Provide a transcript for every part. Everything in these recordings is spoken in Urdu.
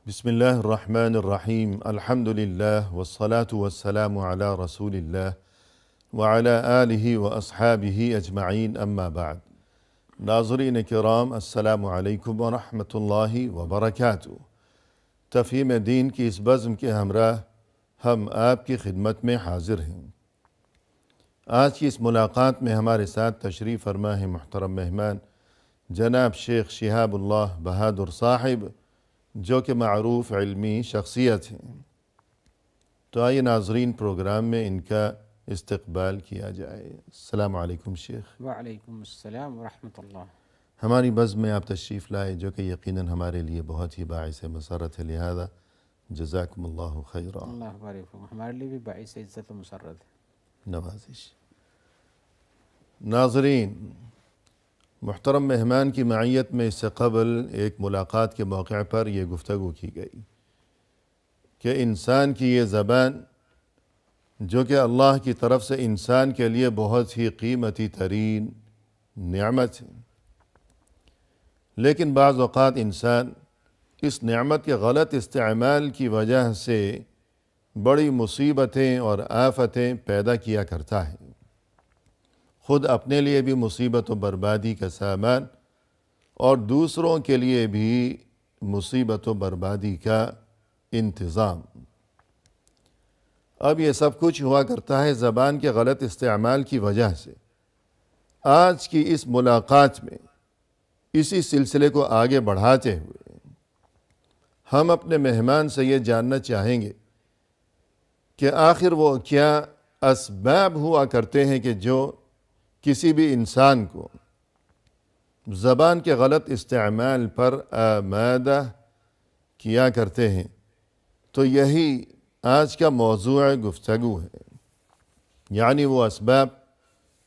بسم الله الرحمن الرحيم الحمد لله والصلاة والسلام على رسول الله وعلى آله وأصحابه أجمعين أما بعد ناظرین کرام السلام علیکم ورحمۃ اللہ وبرکاتہ۔ تفہیم دین کی اس بزم کے ہمراہ ہم آپ کی خدمت میں حاضر ہیں۔ آج کی اس ملاقات میں ہمارے ساتھ تشریف فرما ہے محترم مہمان جناب شیخ شہاب اللہ بہادر صاحب، جو کہ معروف علمی شخصیت ہیں۔ تو آئیے ناظرین پروگرام میں ان کا استقبال کیا جائے۔ السلام علیکم شیخ۔ وعلیکم السلام ورحمۃ اللہ۔ ہماری بزم میں آپ تشریف لائے، جو کہ یقیناً ہمارے لیے بہت ہی باعث مسرت ہے، لہذا جزاکم اللہ خیرا۔ اللہ بارک فیکم، ہمارے لیے بھی باعث عزت و مسرت ہے۔ نوازش۔ ناظرین، محترم مہمان کی معیت میں اس سے قبل ایک ملاقات کے موقع پر یہ گفتگو کی گئی کہ انسان کی یہ زبان، جو کہ اللہ کی طرف سے انسان کے لیے بہت ہی قیمتی ترین نعمت ہے، لیکن بعض اوقات انسان اس نعمت کے غلط استعمال کی وجہ سے بڑی مصیبتیں اور آفتیں پیدا کیا کرتا ہے، خود اپنے لیے بھی مصیبت و بربادی کا سامان اور دوسروں کے لیے بھی مصیبت و بربادی کا انتظام۔ اب یہ سب کچھ ہوا کرتا ہے زبان کے غلط استعمال کی وجہ سے۔ آج کی اس ملاقات میں اسی سلسلے کو آگے بڑھاتے ہوئے ہم اپنے مہمان سے یہ جاننا چاہیں گے کہ آخر وہ کیا اسباب ہوا کرتے ہیں کہ جو کسی بھی انسان کو زبان کے غلط استعمال پر آمادہ کیا کرتے ہیں۔ تو یہی آج کا موضوع گفتگو ہے، یعنی وہ اسباب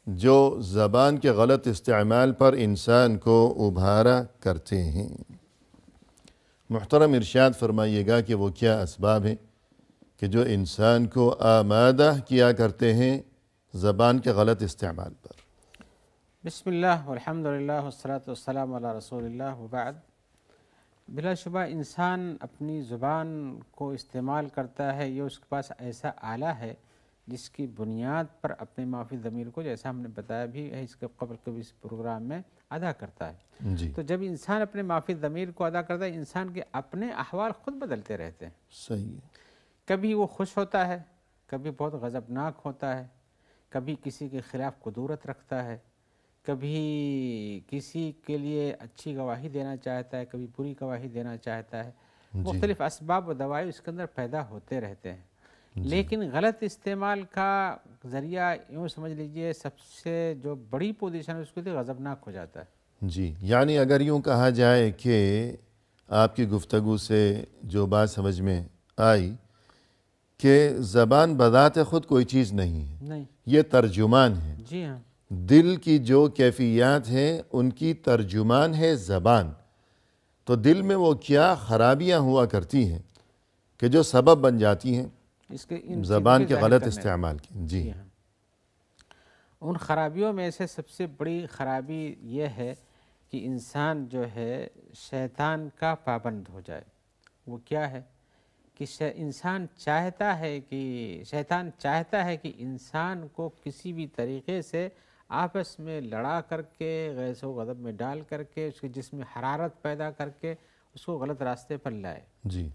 جو زبان کے غلط استعمال پر انسان کو ابھارا کرتے ہیں۔ محترم ارشاد فرمائیے گا کہ وہ کیا اسباب ہیں کہ جو انسان کو آمادہ کیا کرتے ہیں زبان کے غلط استعمال پر۔ بسم اللہ والحمد للہ والصلاة والسلام علی رسول اللہ وبعد۔ بلا شبہ انسان اپنی زبان کو استعمال کرتا ہے، یہ اس کے پاس ایسا آلہ ہے جس کی بنیاد پر اپنے معافی ضمیر کو، جیسا ہم نے بتایا بھی ہے اس کے قبل کبھی اس پروگرام میں، ادا کرتا ہے۔ جی تو جب انسان اپنے معافی ضمیر کو ادا کرتا ہے، انسان کے اپنے احوال خود بدلتے رہتے ہیں۔ صحیح ہے۔ کبھی وہ خوش ہوتا ہے، کبھی بہت غضبناک ہوتا ہے، کبھی کسی کے خلاف قدورت رکھتا ہے، کبھی کسی کے لیے اچھی گواہی دینا چاہتا ہے، کبھی بری گواہی دینا چاہتا ہے۔ مختلف اسباب و دواعی اس کے اندر پیدا ہوتے رہتے ہیں، لیکن غلط استعمال کا ذریعہ یوں سمجھ لیجئے سب سے جو بڑی پوزیشن ہے اس کے لیے غضبناک ہو جاتا ہے۔ جی، یعنی اگر یوں کہا جائے کہ آپ کی گفتگو سے جو بات سمجھ میں آئی کہ زبان بذات خود کوئی چیز نہیں ہے، نہیں، یہ ترجمان ہے۔ جی ہاں، دل کی جو کیفیات ہیں ان کی ترجمان ہے زبان۔ تو دل میں وہ کیا خرابیاں ہوا کرتی ہیں کہ جو سبب بن جاتی ہیں اس کے ان زبان چیزوں کے ظاہر غلط کرنے استعمال کی۔ جی ہاں۔ ان خرابیوں میں سے سب سے بڑی خرابی یہ ہے کہ انسان جو ہے شیطان کا پابند ہو جائے۔ وہ کیا ہے کہ انسان چاہتا ہے کہ شیطان چاہتا ہے کہ انسان کو کسی بھی طریقے سے آپس میں لڑا کر کے، غیظ و غضب میں ڈال کر کے، اس کے جسم میں حرارت پیدا کر کے اس کو غلط راستے پر لائے، جی،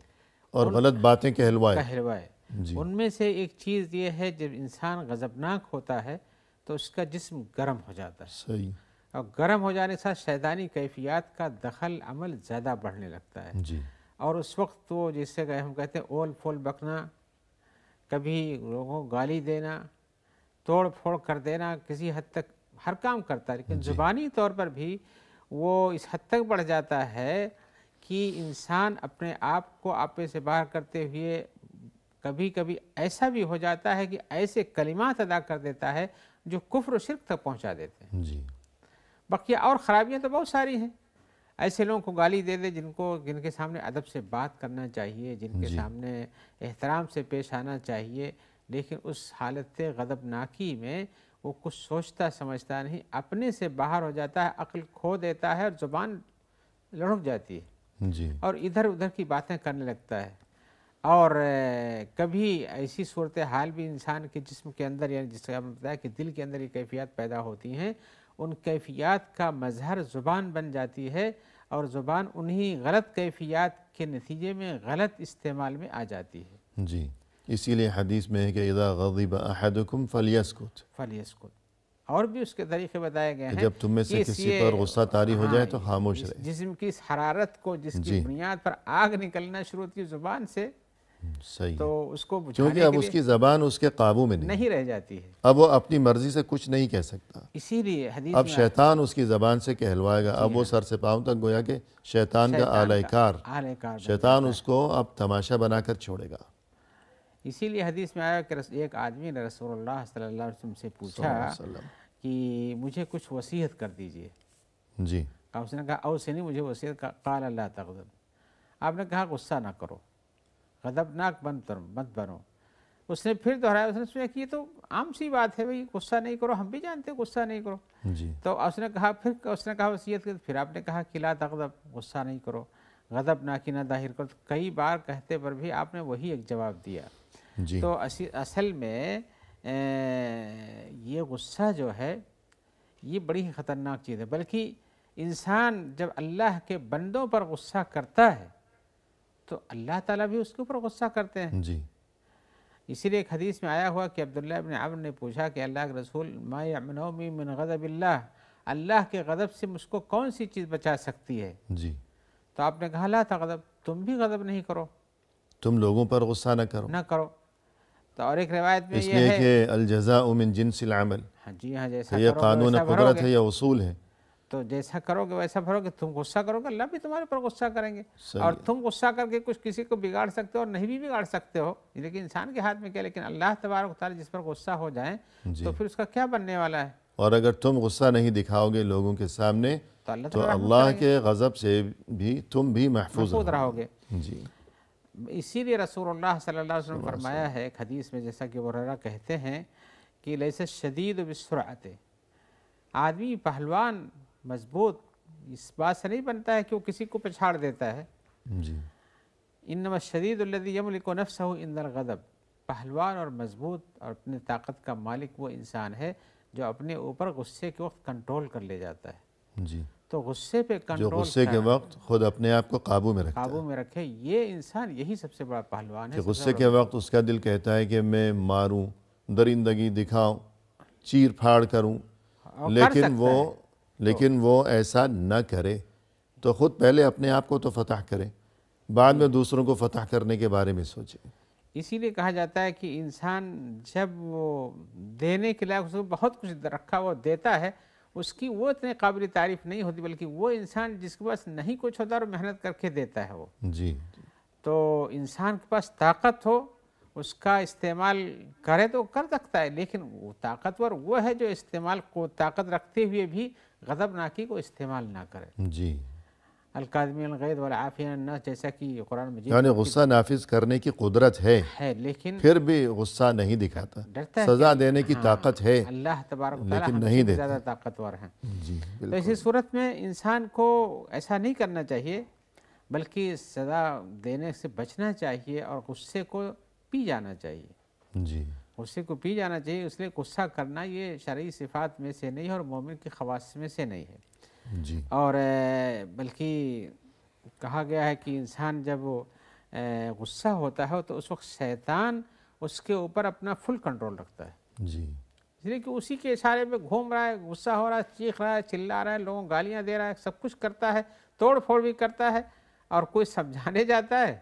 اور غلط باتیں کہلوائے۔ جی ان میں سے ایک چیز یہ ہے، جب انسان غضبناک ہوتا ہے تو اس کا جسم گرم ہو جاتا ہے، صحیح۔ اور گرم ہو جانے کے ساتھ شیطانی کیفیات کا دخل عمل زیادہ بڑھنے لگتا ہے، جی اور اس وقت وہ جسے ہم کہتے ہیں اول پھول بکنا، کبھی لوگوں کو گالی دینا، توڑ پھوڑ کر دینا، کسی حد تک ہر کام کرتا ہے، لیکن زبانی طور پر بھی وہ اس حد تک بڑھ جاتا ہے کہ انسان اپنے آپ کو آپے سے باہر کرتے ہوئے کبھی کبھی ایسا بھی ہو جاتا ہے کہ ایسے کلمات ادا کر دیتا ہے جو کفر و شرک تک پہنچا دیتے ہیں۔ جی بقیہ اور خرابیاں تو بہت ساری ہیں، ایسے لوگوں کو گالی دے دے جن کے سامنے ادب سے بات کرنا چاہیے، جن کے سامنے احترام سے پیش آنا چاہیے، لیکن اس حالت غضبناکی میں وہ کچھ سوچتا سمجھتا نہیں، اپنے سے باہر ہو جاتا ہے، عقل کھو دیتا ہے اور زبان لڑک جاتی ہے۔ جی اور ادھر ادھر کی باتیں کرنے لگتا ہے، اور کبھی ایسی صورتحال بھی انسان کے جسم کے اندر، یعنی جس کا بتایا کہ دل کے اندر یہ کیفیات پیدا ہوتی ہیں، ان کیفیات کا مظہر زبان بن جاتی ہے، اور زبان انہی غلط کیفیات کے نتیجے میں غلط استعمال میں آ جاتی ہے۔ جی، اسی لیے حدیث میں ہے کہ اذا غضب احدکم فلیسکت، فلیسکت، اور بھی اس کے طریقے بتائے گئے کہ ہیں جب تم میں سے کہ کسی پر غصہ طاری ہو جائے تو خاموش اس رہے۔ جسم کی اس حرارت کو، جس کی جی بنیاد پر آگ نکلنا شروع ہوتی ہے زبان سے، صحیح تو ہے، اس کو کیونکہ بجھانے اب کے اس لیے کی زبان اس کے قابو میں نہیں، نہیں رہ جاتی ہے۔ اب وہ اپنی مرضی سے کچھ نہیں کہہ سکتا، اسی لیے حدیث اب میں شیطان اس کی زبان سے کہلوائے گا، اب وہ سر سے پاؤں تک گویا کہ شیطان کا آلہ کار، اعلی کار بن شیطان جاتا اس کو اب تماشا بنا کر چھوڑے گا۔ ہے۔ اسی لیے حدیث میں آیا کہ ایک آدمی نے رسول اللہ صلی اللہ علیہ وسلم سے صلی اللہ پوچھا علیہ وسلم۔ کہ مجھے کچھ وصیت کر دیجئے۔ جی اس نے کہا اوصنی، مجھے وصیت کا، قال لا تغضب، آپ نے کہا غصہ نہ کرو، غضبناک مت بنو۔ اس نے پھر دہرایا، اس نے سوچا کہ یہ تو عام سی بات ہے بھئی، غصہ نہیں کرو، ہم بھی جانتے ہیں غصہ نہیں کرو۔ جی تو اس نے کہا، پھر اس نے کہا وصیت کی، پھر آپ نے کہا کہ لا تغضب، غصہ نہیں کرو، غضب ناکی نہ ظاہر کرو۔ تو کئی بار کہتے پر بھی آپ نے وہی ایک جواب دیا۔ جی تو اصل میں یہ غصہ جو ہے یہ بڑی ہی خطرناک چیز ہے، بلکہ انسان جب اللہ کے بندوں پر غصہ کرتا ہے تو اللہ تعالیٰ بھی اس کے اوپر غصہ کرتے ہیں۔ جی اسی لیے ایک حدیث میں آیا ہوا کہ عبداللہ ابن عمرو نے پوچھا کہ اللہ کے رسول، ما یمنعنی من غضب اللہ، اللہ کے غضب سے مجھ کو کون سی چیز بچا سکتی ہے؟ جی تو آپ نے کہا لا تغضب، تم بھی غضب نہیں کرو، تم لوگوں پر غصہ نہ کرو، نہ کرو۔ تو اور ایک روایت میں اس یہ لیے ہے، کہ الجزاء من جنس العمل، ہاں جی ہاں، کہ جیسا یہ کرو گے قانون ویسا بھرو قدرت گے، ہے یا اصول ہے۔ تو جیسا کرو گے ویسا بھرو گے، تم غصہ کرو گے اللہ بھی تمہارے پر غصہ کریں گے، صحیح اور ہے۔ تم غصہ کر کے کچھ کسی کو بگاڑ سکتے ہو اور نہیں بھی بگاڑ سکتے ہو، لیکن انسان کے ہاتھ میں کیا، لیکن اللہ تبارک و تعالیٰ جس پر غصہ ہو جائیں جی تو پھر اس کا کیا بننے والا ہے؟ اور اگر تم غصہ نہیں دکھاؤ گے لوگوں کے سامنے تو اللہ تو تعالیٰ رحمت اللہ کریں گے، کے غضب سے بھی تم بھی محفوظ محفوظ رہو رہو گے۔ گے۔ جی اسی لیے رسول اللہ صلی اللہ علیہ وسلم فرمایا ہے ایک حدیث میں، جیسا کہ ہریرہ کہتے ہیں کہ لیس الشدید بالسرعۃ، آدمی پہلوان مضبوط اس بات سے نہیں بنتا ہے کہ وہ کسی کو پچھاڑ دیتا ہے، جی انما الشدید الذی یملک نفسہ عند الغضب، پہلوان اور مضبوط اور اپنی طاقت کا مالک وہ انسان ہے جو اپنے اوپر غصے کے وقت کنٹرول کر لے جاتا ہے۔ جی تو غصے پہ جو کنٹرول غصے کے وقت خود اپنے آپ کو قابو میں رکھتا قابو ہے، میں رکھے، یہ انسان یہی سب سے بڑا پہلوان ہے، کہ سب سے غصے بڑا کے وقت اس کا دل کہتا ہے کہ میں ماروں، درندگی دکھاؤں، چیر پھاڑ کروں، اور کر سکتا ہے۔ لیکن وہ ایسا نہ کرے، تو خود پہلے اپنے آپ کو تو فتح کرے، بعد میں دوسروں کو فتح کرنے کے بارے میں سوچے۔ اسی لیے کہا جاتا ہے کہ انسان جب وہ دینے کے لائق، اس کو بہت کچھ رکھا وہ دیتا ہے، اس کی وہ اتنے قابل تعریف نہیں ہوتی، بلکہ وہ انسان جس کے پاس نہیں کچھ ہوتا اور محنت کر کے دیتا ہے وہ، جی تو انسان کے پاس طاقت ہو، اس کا استعمال کرے تو کر سکتا ہے، لیکن وہ طاقتور وہ ہے جو استعمال کو طاقت رکھتے ہوئے بھی غضب ناکی کو استعمال نہ کرے۔ جی الکاظمین الغیظ والعافین عن الناس، جیسا کہ قرآن مجید یعنی غصہ نافذ کرنے کی قدرت ہے، لیکن پھر بھی غصہ نہیں دکھاتا، ڈرتا ہے سزا کہ دینے کی طاقت ہے اللہ تبارک و تعالیٰ لیکن ہم نہیں سے بھی دیتا۔ زیادہ طاقتور ہیں۔ جی تو بالکل اسی صورت میں انسان کو ایسا نہیں کرنا چاہیے، بلکہ سزا دینے سے بچنا چاہیے اور غصے کو پی جانا چاہیے، جی غصے کو پی جانا چاہیے۔ اس لیے غصہ کرنا یہ شرعی صفات میں سے نہیں ہے اور مومن کی خواص میں سے نہیں ہے، جی اور بلکہ کہا گیا ہے کہ انسان جب غصہ ہوتا ہے تو اس وقت شیطان اس کے اوپر اپنا فل کنٹرول رکھتا ہے، جی اس لیے کہ اسی کے اشارے میں گھوم رہا ہے، غصہ ہو رہا ہے، چیخ رہا ہے، چلا رہا ہے، لوگوں کو گالیاں دے رہا ہے، سب کچھ کرتا ہے، توڑ پھوڑ بھی کرتا ہے، اور کوئی سمجھانے جاتا ہے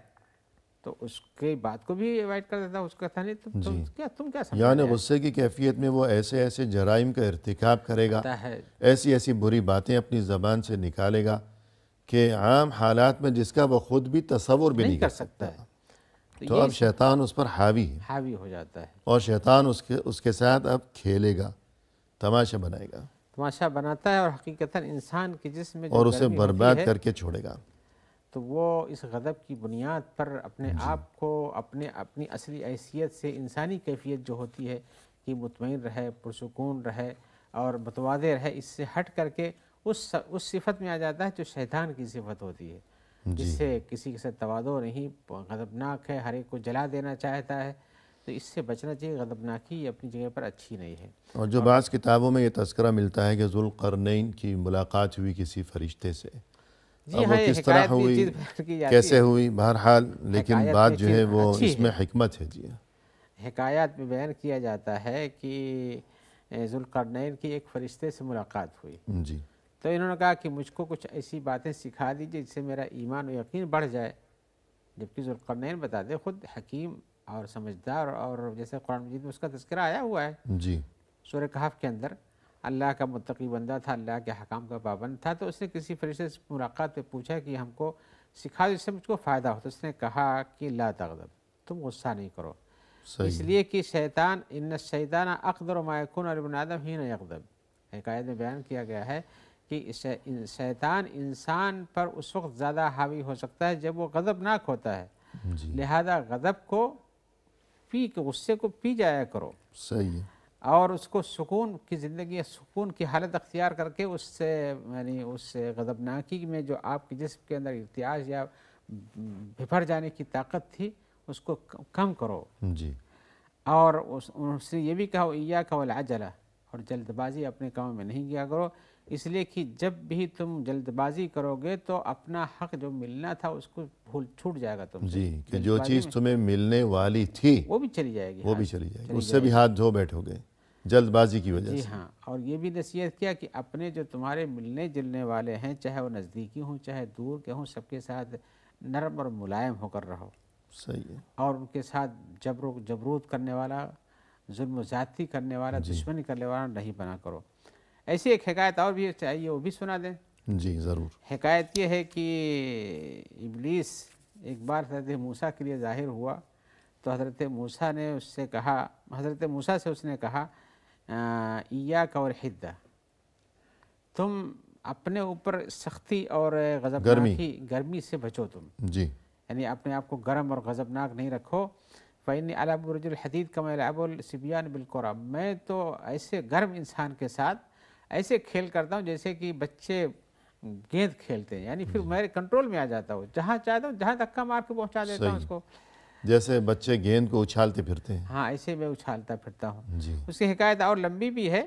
تو اس کی بات کو بھی ایوائڈ کر دیتا ہے، اس کو کہتا نہیں تم کیا یعنی سمجھانے غصے کی کیفیت میں وہ ایسے ایسے جرائم کا ارتکاب کرے گا، آتا ہے۔ ایسی ایسی بری باتیں اپنی زبان سے نکالے گا کہ عام حالات میں جس کا وہ خود بھی تصور بھی نہیں کر سکتا، تو اب شیطان اس پر حاوی ہے، حاوی ہو جاتا ہے، اور شیطان اس کے ساتھ اب کھیلے گا، تماشا بنائے گا، تماشا بناتا ہے، اور حقیقتاً انسان کے جسم میں جو اور اسے گرمی ہوتی برباد ہے کر کے چھوڑے گا۔ تو وہ اس غضب کی بنیاد پر اپنے آپ کو اپنی اصلی حیثیت سے، انسانی کیفیت جو ہوتی ہے کہ مطمئن رہے، پرسکون رہے اور متواضع رہے، اس سے ہٹ کر کے اس صفت میں آ جاتا ہے جو شیطان کی صفت ہوتی ہے، جس سے کسی کے ساتھ تواضع نہیں، غضبناک ہے، ہر ایک کو جلا دینا چاہتا ہے، تو اس سے بچنا چاہیے۔ غضبناکی اپنی جگہ پر اچھی نہیں ہے۔ اور جو بعض کتابوں میں یہ تذکرہ ملتا ہے کہ ذوالقرنین کی ملاقات ہوئی کسی فرشتے سے، جی اب ہاں، وہ یہ کس طرح حکایت بھی ہوئی، چیز بیان کی جاتی کیسے ہے، ہوئی، بہرحال لیکن حکایت بات بھی جو چیز ہے وہ اچھی اس میں ہے۔ حکمت ہے۔ جی حکایات میں بیان کیا جاتا ہے کہ ذوالقرنین کی ایک فرشتے سے ملاقات ہوئی، جی تو انہوں نے کہا کہ مجھ کو کچھ ایسی باتیں سکھا دیجیے جس سے میرا ایمان و یقین بڑھ جائے، جبکہ ذوالقرنین بتاتے خود حکیم اور سمجھدار، اور جیسے قرآن مجید میں اس کا تذکرہ آیا ہوا ہے جی سورہ کہف کے اندر، اللہ کا متقی بندہ تھا، اللہ کے حکام کا پابند تھا، تو اس نے کسی فرشتے سے ملاقات پہ پوچھا کہ ہم کو سکھا دو جس سے مجھ کو فائدہ ہو، تو اس نے کہا کہ لا تغضب، تم غصہ نہیں کرو، اس صحیح لیے کہ شیطان ان الشیطان اقدر ما یکون علی ابن آدم حین یغضب، حکایت میں بیان کیا گیا ہے کہ شیطان انسان پر اس وقت زیادہ حاوی ہو سکتا ہے جب وہ غضبناک ہوتا ہے، جی لہذا غضب کو غصے کو پی جایا کرو، صحیح ہے۔ اور اس کو سکون کی زندگی، سکون کی حالت اختیار کر کے اس سے یعنی اس غضبناکی میں جو آپ کے جسم کے اندر ارتعاش یا بھر جانے کی طاقت تھی اس کو کم کرو، جی اور اس نے یہ بھی کہا ایاک والعجلہ، اور جلد بازی اپنے کاموں میں نہیں کیا کرو، اس لیے کہ جب بھی تم جلد بازی کرو گے تو اپنا حق جو ملنا تھا اس کو چھوٹ جائے گا تم سے، جی کہ جلد جو بازی چیز میں تمہیں ملنے والی تھی وہ بھی چلی جائے گی، وہ ہاں، بھی چلی جائے گی، اس سے بھی ہاتھ دھو بیٹھو گے جلد بازی کی وجہ جی سے۔ ہاں، اور یہ بھی نصیحت کیا کہ اپنے جو تمہارے ملنے جلنے والے ہیں، چاہے وہ نزدیکی ہوں چاہے دور کے ہوں، سب کے ساتھ نرم اور ملائم ہو کر رہو، صحیح ہے۔ اور ان کے ساتھ جبروت کرنے والا، ظلم و زیادتی کرنے والا، جی دشمنی کرنے والا نہیں بنا کرو۔ ایسی ایک حکایت اور بھی چاہیے، وہ بھی سنا دیں۔ جی ضرور۔ حکایت یہ ہے کہ ابلیس ایک بار حضرت موسیٰ کے لیے ظاہر ہوا، تو حضرت موسیٰ نے اس سے کہا، حضرت موسیٰ سے اس نے کہا ایاک والحدہ، تم اپنے اوپر سختی اور غضبناکی گرمی سے بچو، تم جی یعنی اپنے آپ کو گرم اور غضبناک نہیں رکھو، فإنی ألعب برج الحدید کما یلعب الصبیان بالکرہ، میں تو ایسے گرم انسان کے ساتھ ایسے کھیل کرتا ہوں جیسے کہ بچے گیند کھیلتے ہیں، یعنی پھر میرے کنٹرول میں آ جاتا ہوں، جہاں چاہتا ہوں جہاں دھکا مار کے پہنچا دیتا ہوں اس کو، جیسے بچے گیند کو اچھالتے پھرتے ہیں۔ ہاں ایسے میں اچھالتا پھرتا ہوں۔ جی اس کی حکایت اور لمبی بھی ہے،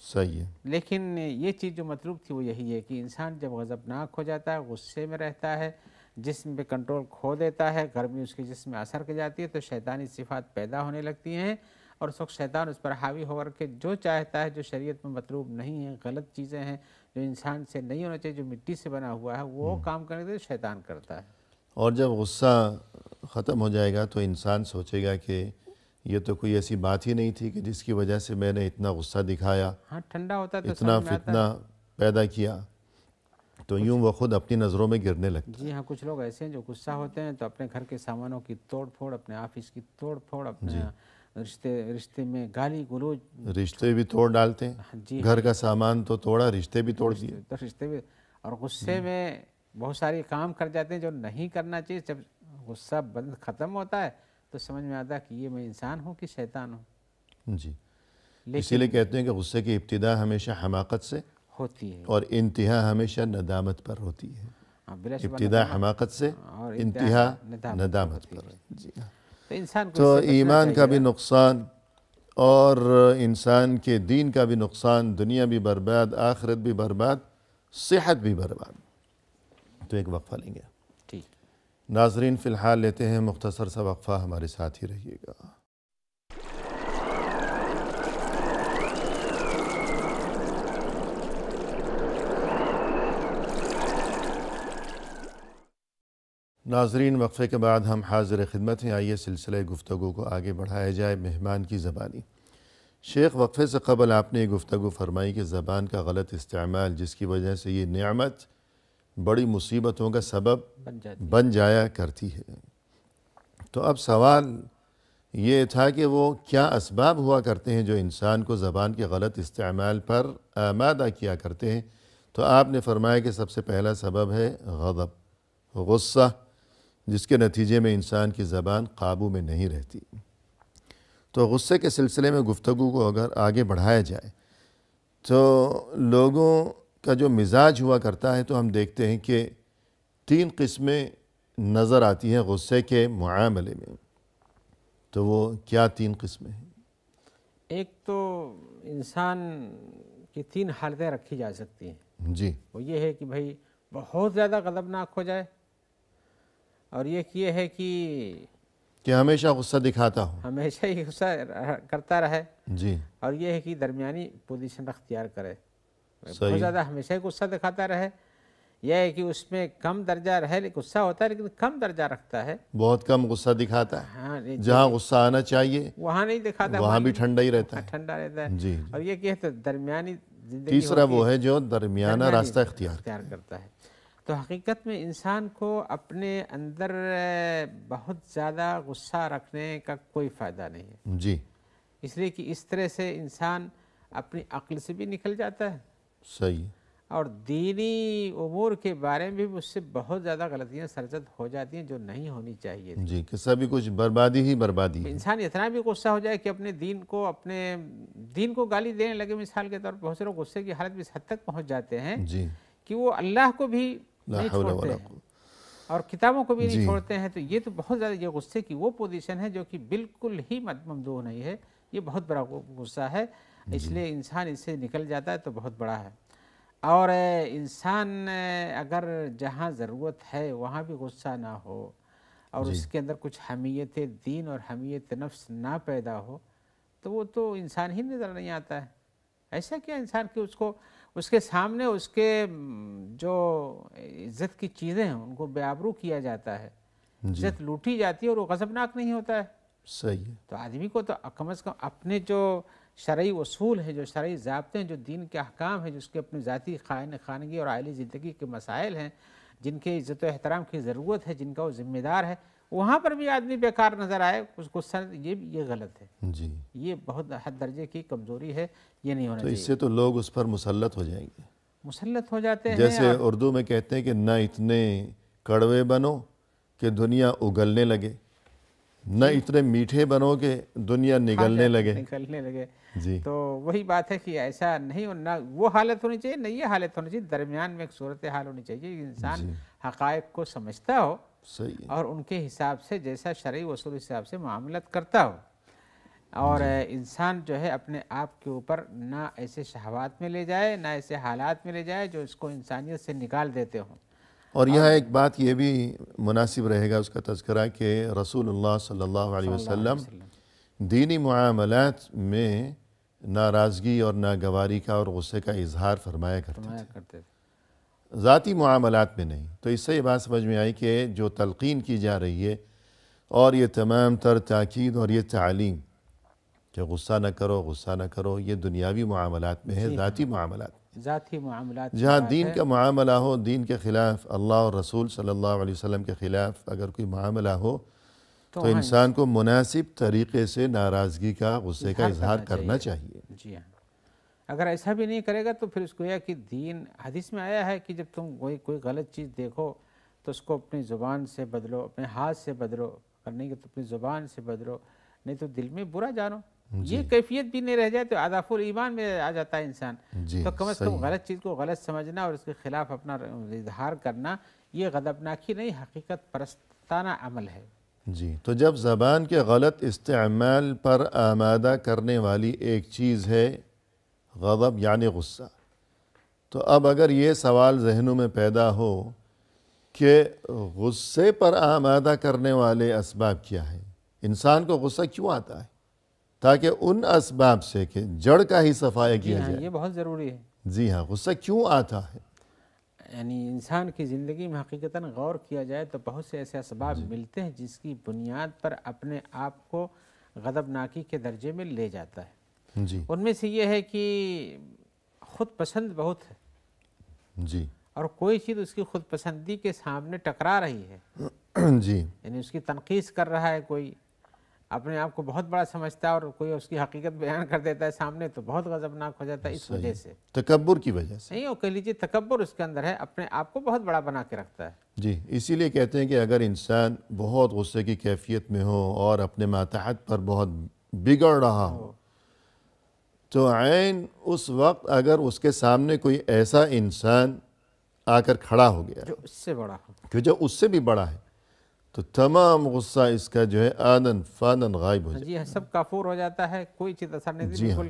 صحیح ہے۔ لیکن یہ چیز جو مطلوب تھی وہ یہی ہے کہ انسان جب غضبناک ہو جاتا ہے، غصے میں رہتا ہے، جسم پہ کنٹرول کھو دیتا ہے، گرمی اس کے جسم میں اثر کر جاتی ہے، تو شیطانی صفات پیدا ہونے لگتی ہیں، اور اس وقت شیطان اس پر حاوی ہو کر کے جو چاہتا ہے، جو شریعت میں مطلوب نہیں ہے، غلط چیزیں ہیں جو انسان سے نہیں ہونا چاہیے، جو مٹی سے بنا ہوا ہے، وہ کام کرنے کے لیے شیطان کرتا ہے۔ اور جب غصہ ختم ہو جائے گا تو انسان سوچے گا کہ یہ تو کوئی ایسی بات ہی نہیں تھی کہ جس کی وجہ سے میں نے اتنا غصہ دکھایا، ہاں ٹھنڈا ہوتا ہے تو اتنا سمجھ میں آتا فتنہ پیدا کیا، تو یوں وہ خود اپنی نظروں میں گرنے لگتا جی ہاں، کچھ لوگ ایسے ہیں جو غصہ ہوتے ہیں تو اپنے گھر کے سامانوں کی توڑ پھوڑ، اپنے آفس کی توڑ پھوڑ، اپنے رشتے میں گالی گلوچ، رشتے بھی توڑ ڈالتے ہیں، جی گھر کا سامان تو توڑا، رشتے بھی توڑ دیے۔ تو رشتے بھی، اور غصے میں بہت سارے کام کر جاتے ہیں جو نہیں کرنا چاہیے۔ جب غصہ ختم ہوتا ہے تو سمجھ میں آتا ہے کہ یہ میں انسان ہوں کہ شیطان ہوں، جی اسی لیے کہتے ہیں کہ غصے کی ابتدا ہمیشہ حماقت سے ہوتی ہے، اور انتہا ہمیشہ ندامت پر ہوتی ہے۔ بلا شبہ ابتدا حماقت سے، اور انتہا ندامت ہوتی پر۔ ہے۔ جی ہاں۔ تو انسان کو تو اس سے بچنا ایمان کا چاہیے بھی نقصان اور انسان کے دین کا بھی نقصان، دنیا بھی برباد، آخرت بھی برباد، صحت بھی برباد۔ تو ایک وقفہ لیں گے۔ ٹھیک۔ ناظرین فی الحال لیتے ہیں مختصر سا وقفہ، ہمارے ساتھ ہی رہیے گا۔ ناظرین وقفے کے بعد ہم حاضر خدمت ہیں، آئیے سلسلہ گفتگو کو آگے بڑھایا جائے مہمان کی زبانی۔ شیخ وقفے سے قبل آپ نے یہ گفتگو فرمائی کہ زبان کا غلط استعمال جس کی وجہ سے یہ نعمت بڑی مصیبتوں کا سبب بن جایا کرتی ہے۔ تو اب سوال یہ تھا کہ وہ کیا اسباب ہوا کرتے ہیں جو انسان کو زبان کے غلط استعمال پر آمادہ کیا کرتے ہیں؟ تو آپ نے فرمایا کہ سب سے پہلا سبب ہے غضب، غصہ، جس کے نتیجے میں انسان کی زبان قابو میں نہیں رہتی۔ تو غصے کے سلسلے میں گفتگو کو اگر آگے بڑھایا جائے تو لوگوں کا جو مزاج ہوا کرتا ہے تو ہم دیکھتے ہیں کہ 3 قسمیں نظر آتی ہیں غصے کے معاملے میں، تو وہ کیا 3 قسمیں ہیں؟ ایک تو انسان کی 3 حالتیں رکھی جا سکتی ہیں. جی وہ یہ ہے کہ بھائی بہت زیادہ غضبناک ہو جائے، اور ایک یہ ہے کہ ہمیشہ غصہ دکھاتا ہوں. ہمیشہ ہی غصہ کرتا رہے، جی اور یہ ہے کہ درمیانی پوزیشن اختیار کرے. صحیح. بہت زیادہ ہمیشہ ہی غصہ دکھاتا رہے، یہ ہے کہ اس میں کم درجہ رہے، غصہ ہوتا ہے لیکن کم درجہ رکھتا ہے. بہت کم غصہ دکھاتا ہے. ہاں جہاں غصہ آنا چاہیے وہاں نہیں دکھاتا، وہاں بھی ٹھنڈا ہی رہتا ہے. ٹھنڈا رہتا ہے. جی اور یہ کہ درمیانی زندگی تیسرا ہوتی وہ ہے جو درمیانہ درمیانی راستہ اختیار کرتا ہے. تو حقیقت میں انسان کو اپنے اندر بہت زیادہ غصہ رکھنے کا کوئی فائدہ نہیں ہے. جی اس لیے کہ اس طرح سے انسان اپنی عقل سے بھی نکل جاتا ہے، صحیح. اور دینی امور کے بارے میں بھی اس سے بہت زیادہ غلطیاں سرزد ہو جاتی ہیں جو نہیں ہونی چاہیے. جی کہ سبھی کچھ بربادی ہی بربادی ہے. انسان اتنا بھی غصہ ہو جائے کہ اپنے دین کو گالی دینے لگے. مثال کے طور پر بہت سے لوگ غصے کی حالت بھی اس حد تک پہنچ جاتے ہیں جی کہ وہ اللہ کو بھی لا نہیں حول چھوڑتے ولا ہیں قوة. اور کتابوں کو بھی نہیں جی. چھوڑتے ہیں. تو یہ تو بہت زیادہ یہ غصے کی وہ پوزیشن ہے جو کہ بالکل ہی ممدوح نہیں ہے. یہ بہت بڑا غصہ ہے. اس لیے انسان اس سے نکل جاتا ہے تو بہت بڑا ہے. اور انسان اگر جہاں ضرورت ہے وہاں بھی غصہ نہ ہو، اور اس کے اندر کچھ حمیت دین اور حمیت نفس نہ پیدا ہو، تو وہ تو انسان ہی نظر نہیں آتا ہے. ایسا کیا انسان کہ اس کے سامنے اس کے جو عزت کی چیزیں ہیں ان کو بے آبرو کیا جاتا ہے، عزت لوٹی جاتی ہے، اور وہ غضبناک نہیں ہوتا ہے. صحیح ہے. تو آدمی کو تو کم از کم اپنے جو شرعی اصول ہیں، جو شرعی ضابطے ہیں، جو دین کے احکام ہیں، جس کے اپنی ذاتی خانگی اور عائلی زندگی کے مسائل ہیں، جن کے عزت و احترام کی ضرورت ہے، جن کا وہ ذمہ دار ہے، وہاں پر بھی آدمی بیکار نظر آئے، اس غصہ یہ غلط ہے. جی یہ بہت حد درجے کی کمزوری ہے، یہ نہیں ہونا تو اس چاہیے. سے تو لوگ اس پر مسلط ہو جائیں گے. مسلط ہو جاتے ہیں. جیسے اردو میں کہتے ہیں کہ نہ اتنے کڑوے بنو کہ دنیا اگلنے لگے، نہ اتنے میٹھے بنو کہ دنیا نگلنے لگے. جی تو وہی بات ہے کہ ایسا نہیں، نہ وہ حالت ہونی چاہیے نہ یہ حالت ہونی چاہیے. درمیان میں ایک صورتحال ہونی چاہیے کہ انسان حقائق کو سمجھتا ہو صحیح ہے. اور ان کے حساب سے جیسا شرعی اصول حساب سے معاملت کرتا ہو، اور انسان جو ہے اپنے آپ کے اوپر نہ ایسے شہوات میں لے جائے، نہ ایسے حالات میں لے جائے جو اس کو انسانیت سے نکال دیتے ہوں. اور یہاں ایک بات یہ بھی مناسب رہے گا اس کا تذکرہ کہ رسول اللہ صلی اللہ علیہ وسلم دینی معاملات میں ناراضگی اور ناگواری کا اور غصے کا اظہار فرمایا کرتے تھے، ذاتی معاملات میں نہیں. تو اس سے یہ بات سمجھ میں آئی کہ جو تلقین کی جا رہی ہے اور یہ تمام تر تاکید اور یہ تعلیم کہ غصہ نہ کرو غصہ نہ کرو، یہ دنیاوی معاملات میں ہے، ذاتی معاملات جہاں دین کا معاملہ ہو، دین کے خلاف، اللہ اور رسول صلی اللہ علیہ وسلم کے خلاف اگر کوئی معاملہ ہو تو انسان کو مناسب طریقے سے ناراضگی کا، غصے کا اظہار کرنا چاہیے. جی ہاں. اگر ایسا بھی نہیں کرے گا تو پھر اس کو یہ کہ دین حدیث میں آیا ہے کہ جب تم کوئی غلط چیز دیکھو تو اس کو اپنی زبان سے بدلو، اپنے ہاتھ سے بدلو، کرنے کے تو اپنی زبان سے بدلو، نہیں تو دل میں برا جانو. یہ کیفیت بھی نہیں رہ جائے تو اضعاف الایمان میں آ جاتا ہے انسان. تو کم از کم غلط چیز کو غلط سمجھنا اور اس کے خلاف اپنا اظہار کرنا یہ غضبناکی نہیں، حقیقت پرستانہ عمل ہے. جی تو جب زبان کے غلط استعمال پر آمادہ کرنے والی ایک چیز ہے غضب یعنی غصہ، تو اب اگر یہ سوال ذہنوں میں پیدا ہو کہ غصے پر آمادہ کرنے والے اسباب کیا ہیں، انسان کو غصہ کیوں آتا ہے، تاکہ ان اسباب سے کہ جڑ کا ہی صفایا کیا جائے. یہ بہت ضروری ہے. جی ہاں، غصہ کیوں آتا ہے؟ یعنی انسان کی زندگی میں حقیقتاً غور کیا جائے تو بہت سے ایسے اسباب ملتے ہیں جس کی بنیاد پر اپنے آپ کو غضبناکی کے درجے میں لے جاتا ہے. جی ان میں سے یہ ہے کہ خود پسند بہت ہے، جی اور کوئی چیز اس کی خود پسندی کے سامنے ٹکرا رہی ہے. جی یعنی اس کی تنقیص کر رہا ہے، کوئی اپنے آپ کو بہت بڑا سمجھتا ہے اور کوئی اس کی حقیقت بیان کر دیتا ہے سامنے تو بہت غضبناک ہو جاتا ہے. اس وجہ سے تکبر کی وجہ سے نہیں، وہ کہہ لیجیے تکبر اس کے اندر ہے، اپنے آپ کو بہت بڑا بنا کے رکھتا ہے. جی اسی لیے کہتے ہیں کہ اگر انسان بہت غصے کی کیفیت میں ہو اور اپنے ماتحت پر بہت بگڑ رہا ہو تو عین اس وقت اگر اس کے سامنے کوئی ایسا انسان آ کر کھڑا ہو گیا جو اس سے بڑا ہو، کہ جو اس سے بھی بڑا ہے تو تمام غصہ اس کا جو ہے آنن فانن غائب ہو جائے. جی ہاں، سب کافور ہو جاتا ہے، کوئی چیز اثر نہیں جی بالکل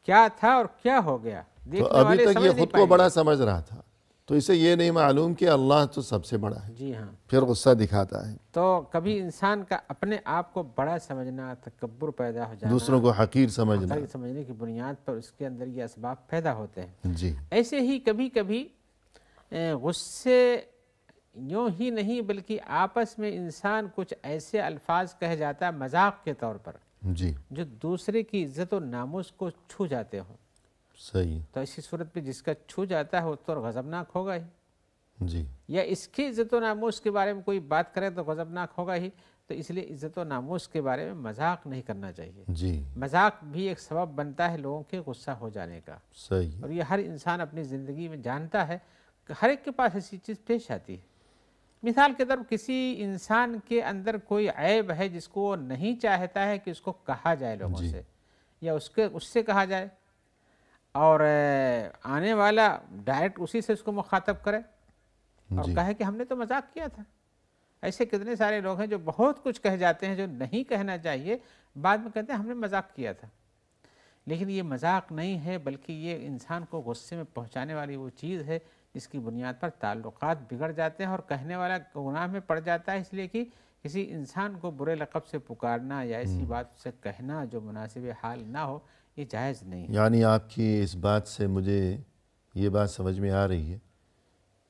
کیا تھا اور کیا ہو گیا تو دیکھنے ابھی والے تک سمجھ یہ نہیں خود کو پائیں گے. بڑا سمجھ رہا تھا، تو اسے یہ نہیں معلوم کہ اللہ تو سب سے بڑا ہے، جی ہاں، پھر غصہ دکھاتا ہے، تو کبھی انسان کا اپنے آپ کو بڑا سمجھنا، تکبر پیدا ہو جانا، دوسروں کو حقیر سمجھنا. حقیر سمجھنے کی بنیاد پر اس کے اندر یہ اسباب پیدا ہوتے ہیں. جی ایسے ہی کبھی کبھی غصے یوں ہی نہیں بلکہ آپس میں انسان کچھ ایسے الفاظ کہہ جاتا ہے مذاق کے طور پر جی جو دوسرے کی عزت و ناموس کو چھو جاتے ہوں. صحیح. تو ایسی صورت پہ جس کا چھو جاتا ہے وہ تو غضبناک ہوگا ہی، جی یا اس کی عزت و ناموس کے بارے میں کوئی بات کرے تو غضبناک ہوگا ہی. تو اس لیے عزت و ناموس کے بارے میں مذاق نہیں کرنا چاہیے. جی مذاق بھی ایک سبب بنتا ہے لوگوں کے غصہ ہو جانے کا، صحیح. اور یہ ہر انسان اپنی زندگی میں جانتا ہے کہ ہر ایک کے پاس ایسی چیز پیش آتی ہے. مثال کے طور پر کسی انسان کے اندر کوئی عیب ہے جس کو وہ نہیں چاہتا ہے کہ اس کو کہا جائے لوگوں سے، یا اس سے کہا جائے، اور آنے والا ڈائریکٹ اسی سے اس کو مخاطب کرے اور کہے کہ ہم نے تو مذاق کیا تھا. ایسے کتنے سارے لوگ ہیں جو بہت کچھ کہہ جاتے ہیں جو نہیں کہنا چاہیے، بعد میں کہتے ہیں ہم نے مذاق کیا تھا. لیکن یہ مذاق نہیں ہے بلکہ یہ انسان کو غصے میں پہنچانے والی وہ چیز ہے جس کی بنیاد پر تعلقات بگڑ جاتے ہیں اور کہنے والا گناہ میں پڑ جاتا ہے. اس لیے کہ کسی انسان کو برے لقب سے پکارنا یا ایسی بات سے کہنا جو مناسب حال نہ ہو، یہ جائز نہیں ہے. یعنی آپ کی اس بات سے مجھے یہ بات سمجھ میں آ رہی ہے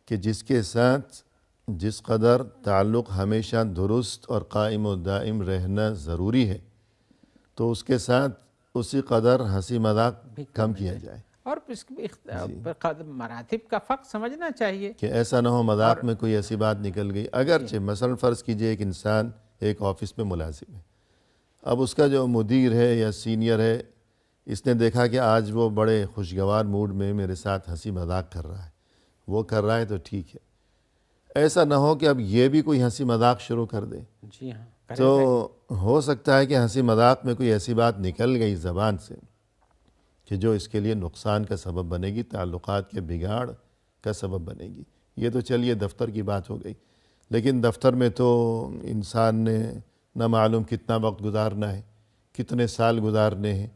کہ جس کے ساتھ جس قدر تعلق ہمیشہ درست اور قائم و دائم رہنا ضروری ہے تو اس کے ساتھ اسی قدر ہنسی مذاق کم کیا جائے، اور اس مراتب کا فرق سمجھنا چاہیے کہ ایسا نہ ہو مذاق میں کوئی ایسی بات نکل گئی. اگرچہ مثلا فرض کیجئے ایک انسان ایک آفس میں ملازم ہے، اب اس کا جو مدیر ہے یا سینئر ہے اس نے دیکھا کہ آج وہ بڑے خوشگوار موڈ میں میرے ساتھ ہنسی مذاق کر رہا ہے، وہ کر رہا ہے تو ٹھیک ہے. ایسا نہ ہو کہ اب یہ بھی کوئی ہنسی مذاق شروع کر دے. جی ہاں، تو ہو سکتا ہے کہ ہنسی مذاق میں کوئی ایسی بات نکل گئی زبان سے کہ جو اس کے لیے نقصان کا سبب بنے گی، تعلقات کے بگاڑ کا سبب بنے گی. یہ تو چلیے دفتر کی بات ہو گئی، لیکن دفتر میں تو انسان نے نہ معلوم کتنا وقت گزارنا ہے، کتنے سال گزارنے ہیں.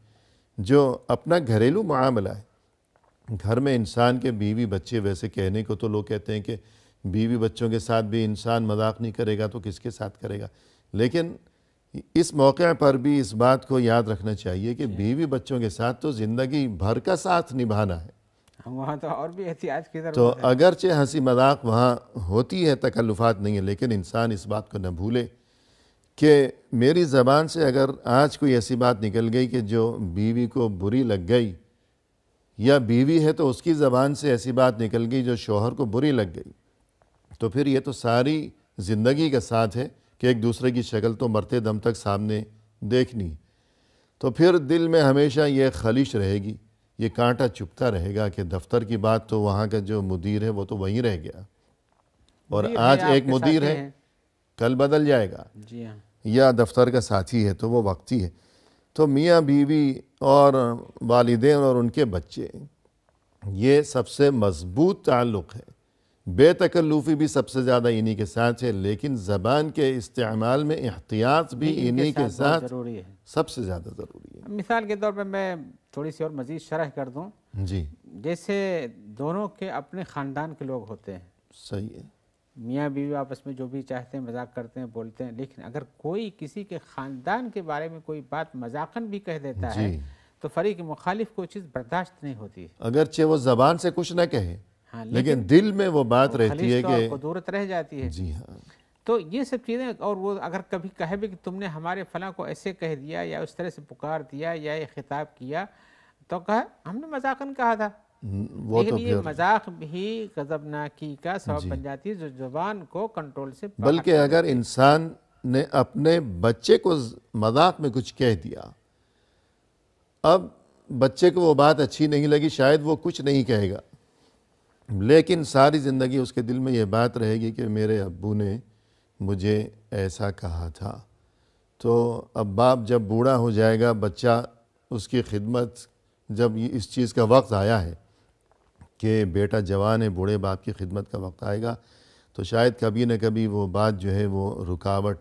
جو اپنا گھریلو معاملہ ہے، گھر میں انسان کے بیوی بچے، ویسے کہنے کو تو لوگ کہتے ہیں کہ بیوی بچوں کے ساتھ بھی انسان مذاق نہیں کرے گا تو کس کے ساتھ کرے گا، لیکن اس موقع پر بھی اس بات کو یاد رکھنا چاہیے کہ بیوی بچوں کے ساتھ تو زندگی بھر کا ساتھ نبھانا ہے. وہاں تو اور بھی احتیاط کی ضرورت تو ہے. اگرچہ ہنسی مذاق وہاں ہوتی ہے، تکلفات نہیں ہے، لیکن انسان اس بات کو نہ بھولے کہ میری زبان سے اگر آج کوئی ایسی بات نکل گئی کہ جو بیوی کو بری لگ گئی، یا بیوی ہے تو اس کی زبان سے ایسی بات نکل گئی جو شوہر کو بری لگ گئی، تو پھر یہ تو ساری زندگی کا ساتھ ہے کہ ایک دوسرے کی شکل تو مرتے دم تک سامنے دیکھنی. تو پھر دل میں ہمیشہ یہ خلش رہے گی، یہ کانٹا چپتا رہے گا کہ دفتر کی بات تو وہاں کا جو مدیر ہے وہ تو وہیں رہ گیا، اور آج ایک مدیر ہے کل بدل جائے گا. جی ہاں، یا دفتر کا ساتھی ہے تو وہ وقتی ہے. تو میاں بیوی اور والدین اور ان کے بچے، یہ سب سے مضبوط تعلق ہے. بے تکلفی بھی سب سے زیادہ انہی کے ساتھ ہے، لیکن زبان کے استعمال میں احتیاط بھی انہی کے ساتھ ضروری ہے، سب سے زیادہ ضروری ہے. مثال کے طور پہ میں تھوڑی سی اور مزید شرح کر دوں. جی جیسے دونوں کے اپنے خاندان کے لوگ ہوتے ہیں، صحیح ہے. میاں بیوی آپس میں جو بھی چاہتے ہیں مذاق کرتے ہیں، بولتے ہیں، لیکن اگر کوئی کسی کے خاندان کے بارے میں کوئی بات مذاقاً بھی کہہ دیتا ہے تو فریق مخالف کو چیز برداشت نہیں ہوتی. اگرچہ وہ زبان سے کچھ نہ کہے، لیکن دل میں وہ بات رہتی ہے کہ قدورت رہ جاتی ہے. جی ہاں. تو یہ سب چیزیں، اور وہ اگر کبھی کہے بھی کہ تم نے ہمارے فلاں کو ایسے کہہ دیا یا اس طرح سے پکار دیا یا یہ خطاب کیا، تو کہا ہم نے مذاقاً کہا تھا. لیکن یہ مذاق بھی غضبناکی کا سبب بن جاتی ہے جو زبان کو کنٹرول سے باہر. بلکہ اگر انسان نے اپنے بچے کو مذاق میں کچھ کہہ دیا، اب بچے کو وہ بات اچھی نہیں لگی، شاید وہ کچھ نہیں کہے گا، لیکن ساری زندگی اس کے دل میں یہ بات رہے گی کہ میرے ابو نے مجھے ایسا کہا تھا. تو اب باپ جب بوڑھا ہو جائے گا، بچہ اس کی خدمت، جب اس چیز کا وقت آیا ہے کہ بیٹا جوان ہے، بوڑھے باپ کی خدمت کا وقت آئے گا، تو شاید کبھی نہ کبھی وہ بات جو ہے وہ رکاوٹ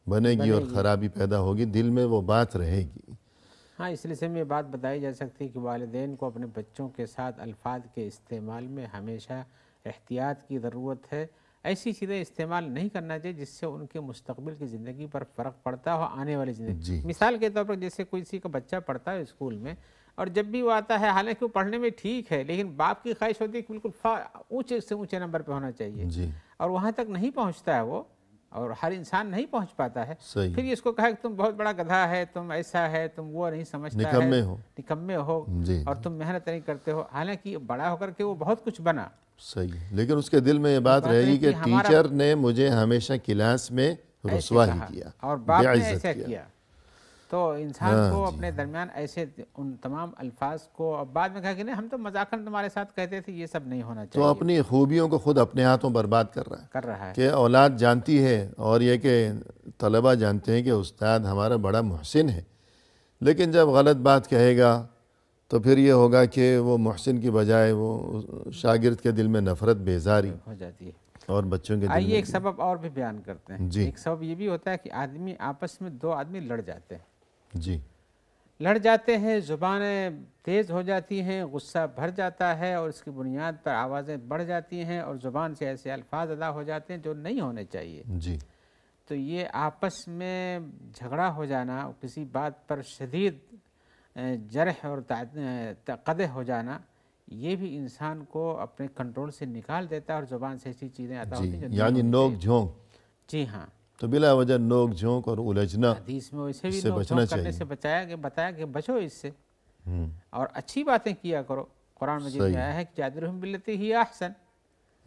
بنے گی اور خرابی پیدا ہوگی، دل میں وہ بات رہے گی۔ ہاں، اس لیے میں بات بتائی جا سکتی ہے کہ والدین کو اپنے بچوں کے ساتھ الفاظ کے استعمال میں ہمیشہ احتیاط کی ضرورت ہے۔ ایسی چیزیں استعمال نہیں کرنا چاہیے جس سے ان کے مستقبل کی زندگی پر فرق پڑتا ہو، آنے والی زندگی۔ جی مثال کے طور پر جیسے کسی کا بچہ پڑھتا ہے اسکول میں، اور جب بھی وہ آتا ہے، حالانکہ وہ پڑھنے میں ٹھیک ہے، لیکن باپ کی خواہش ہوتی ہے کہ بالکل اونچے سے اونچے نمبر پہ ہونا چاہیے، جی اور وہاں تک نہیں پہنچتا ہے وہ، اور ہر انسان نہیں پہنچ پاتا ہے۔ صحیح، پھر اس کو کہا کہ تم بہت بڑا گدھا ہے، تم ایسا ہے، تم وہ نہیں سمجھتا ہے، نکمے ہو، نکمے ہو، جی اور تم محنت نہیں کرتے ہو، حالانکہ بڑا ہو کر کے وہ بہت کچھ بنا۔ صحیح، لیکن اس کے دل میں یہ بات رہے گی کہ ٹیچر نے مجھے ہمیشہ کلاس میں رسوا ہی کیا، اور باپ بے نے عزت ایسا کیا۔ تو انسان کو اپنے درمیان ایسے ان تمام الفاظ کو، اب بعد میں کہا کہ نہیں ہم تو مذاقاً تمہارے ساتھ کہتے تھے، یہ سب نہیں ہونا تو چاہیے، اپنی خوبیوں کو خود اپنے ہاتھوں برباد کر رہا ہے ہے۔ کہ اولاد جانتی ہے، اور یہ کہ طلبہ جانتے ہیں کہ استاد ہمارا بڑا محسن ہے، لیکن جب غلط بات کہے گا تو پھر یہ ہوگا کہ وہ محسن کی بجائے وہ شاگرد کے دل میں نفرت بیزاری ہو جاتی ہے۔ اور بچوں کے دل آئیے میں ایک سبب اور بھی بیان کرتے ہیں۔ جی ایک سبب یہ بھی ہوتا ہے کہ آدمی آپس میں، دو آدمی لڑ جاتے ہیں، جی لڑ جاتے ہیں، زبانیں تیز ہو جاتی ہیں، غصہ بھر جاتا ہے، اور اس کی بنیاد پر آوازیں بڑھ جاتی ہیں، اور زبان سے ایسے الفاظ ادا ہو جاتے ہیں جو نہیں ہونے چاہیے۔ جی تو یہ آپس میں جھگڑا ہو جانا، کسی بات پر شدید جرح اور قدح ہو جانا، یہ بھی انسان کو اپنے کنٹرول سے نکال دیتا ہے، اور زبان سے ایسی چیزیں ادا ہوتی ہیں جو نہیں یعنی ہونی نوک چاہیے۔ جھونک، جی ہاں، تو بلا وجہ نوک جھونک اور الجھنا حدیث میں ویسے بھی اس سے نوک بچنا جھونک کرنے چاہیے۔ سے بتایا کہ بچو اس سے، ہوں، اور اچھی باتیں کیا کرو۔ قرآن مجید میں صحیح، آیا ہے کہ جادلہم باللتی ہی احسن۔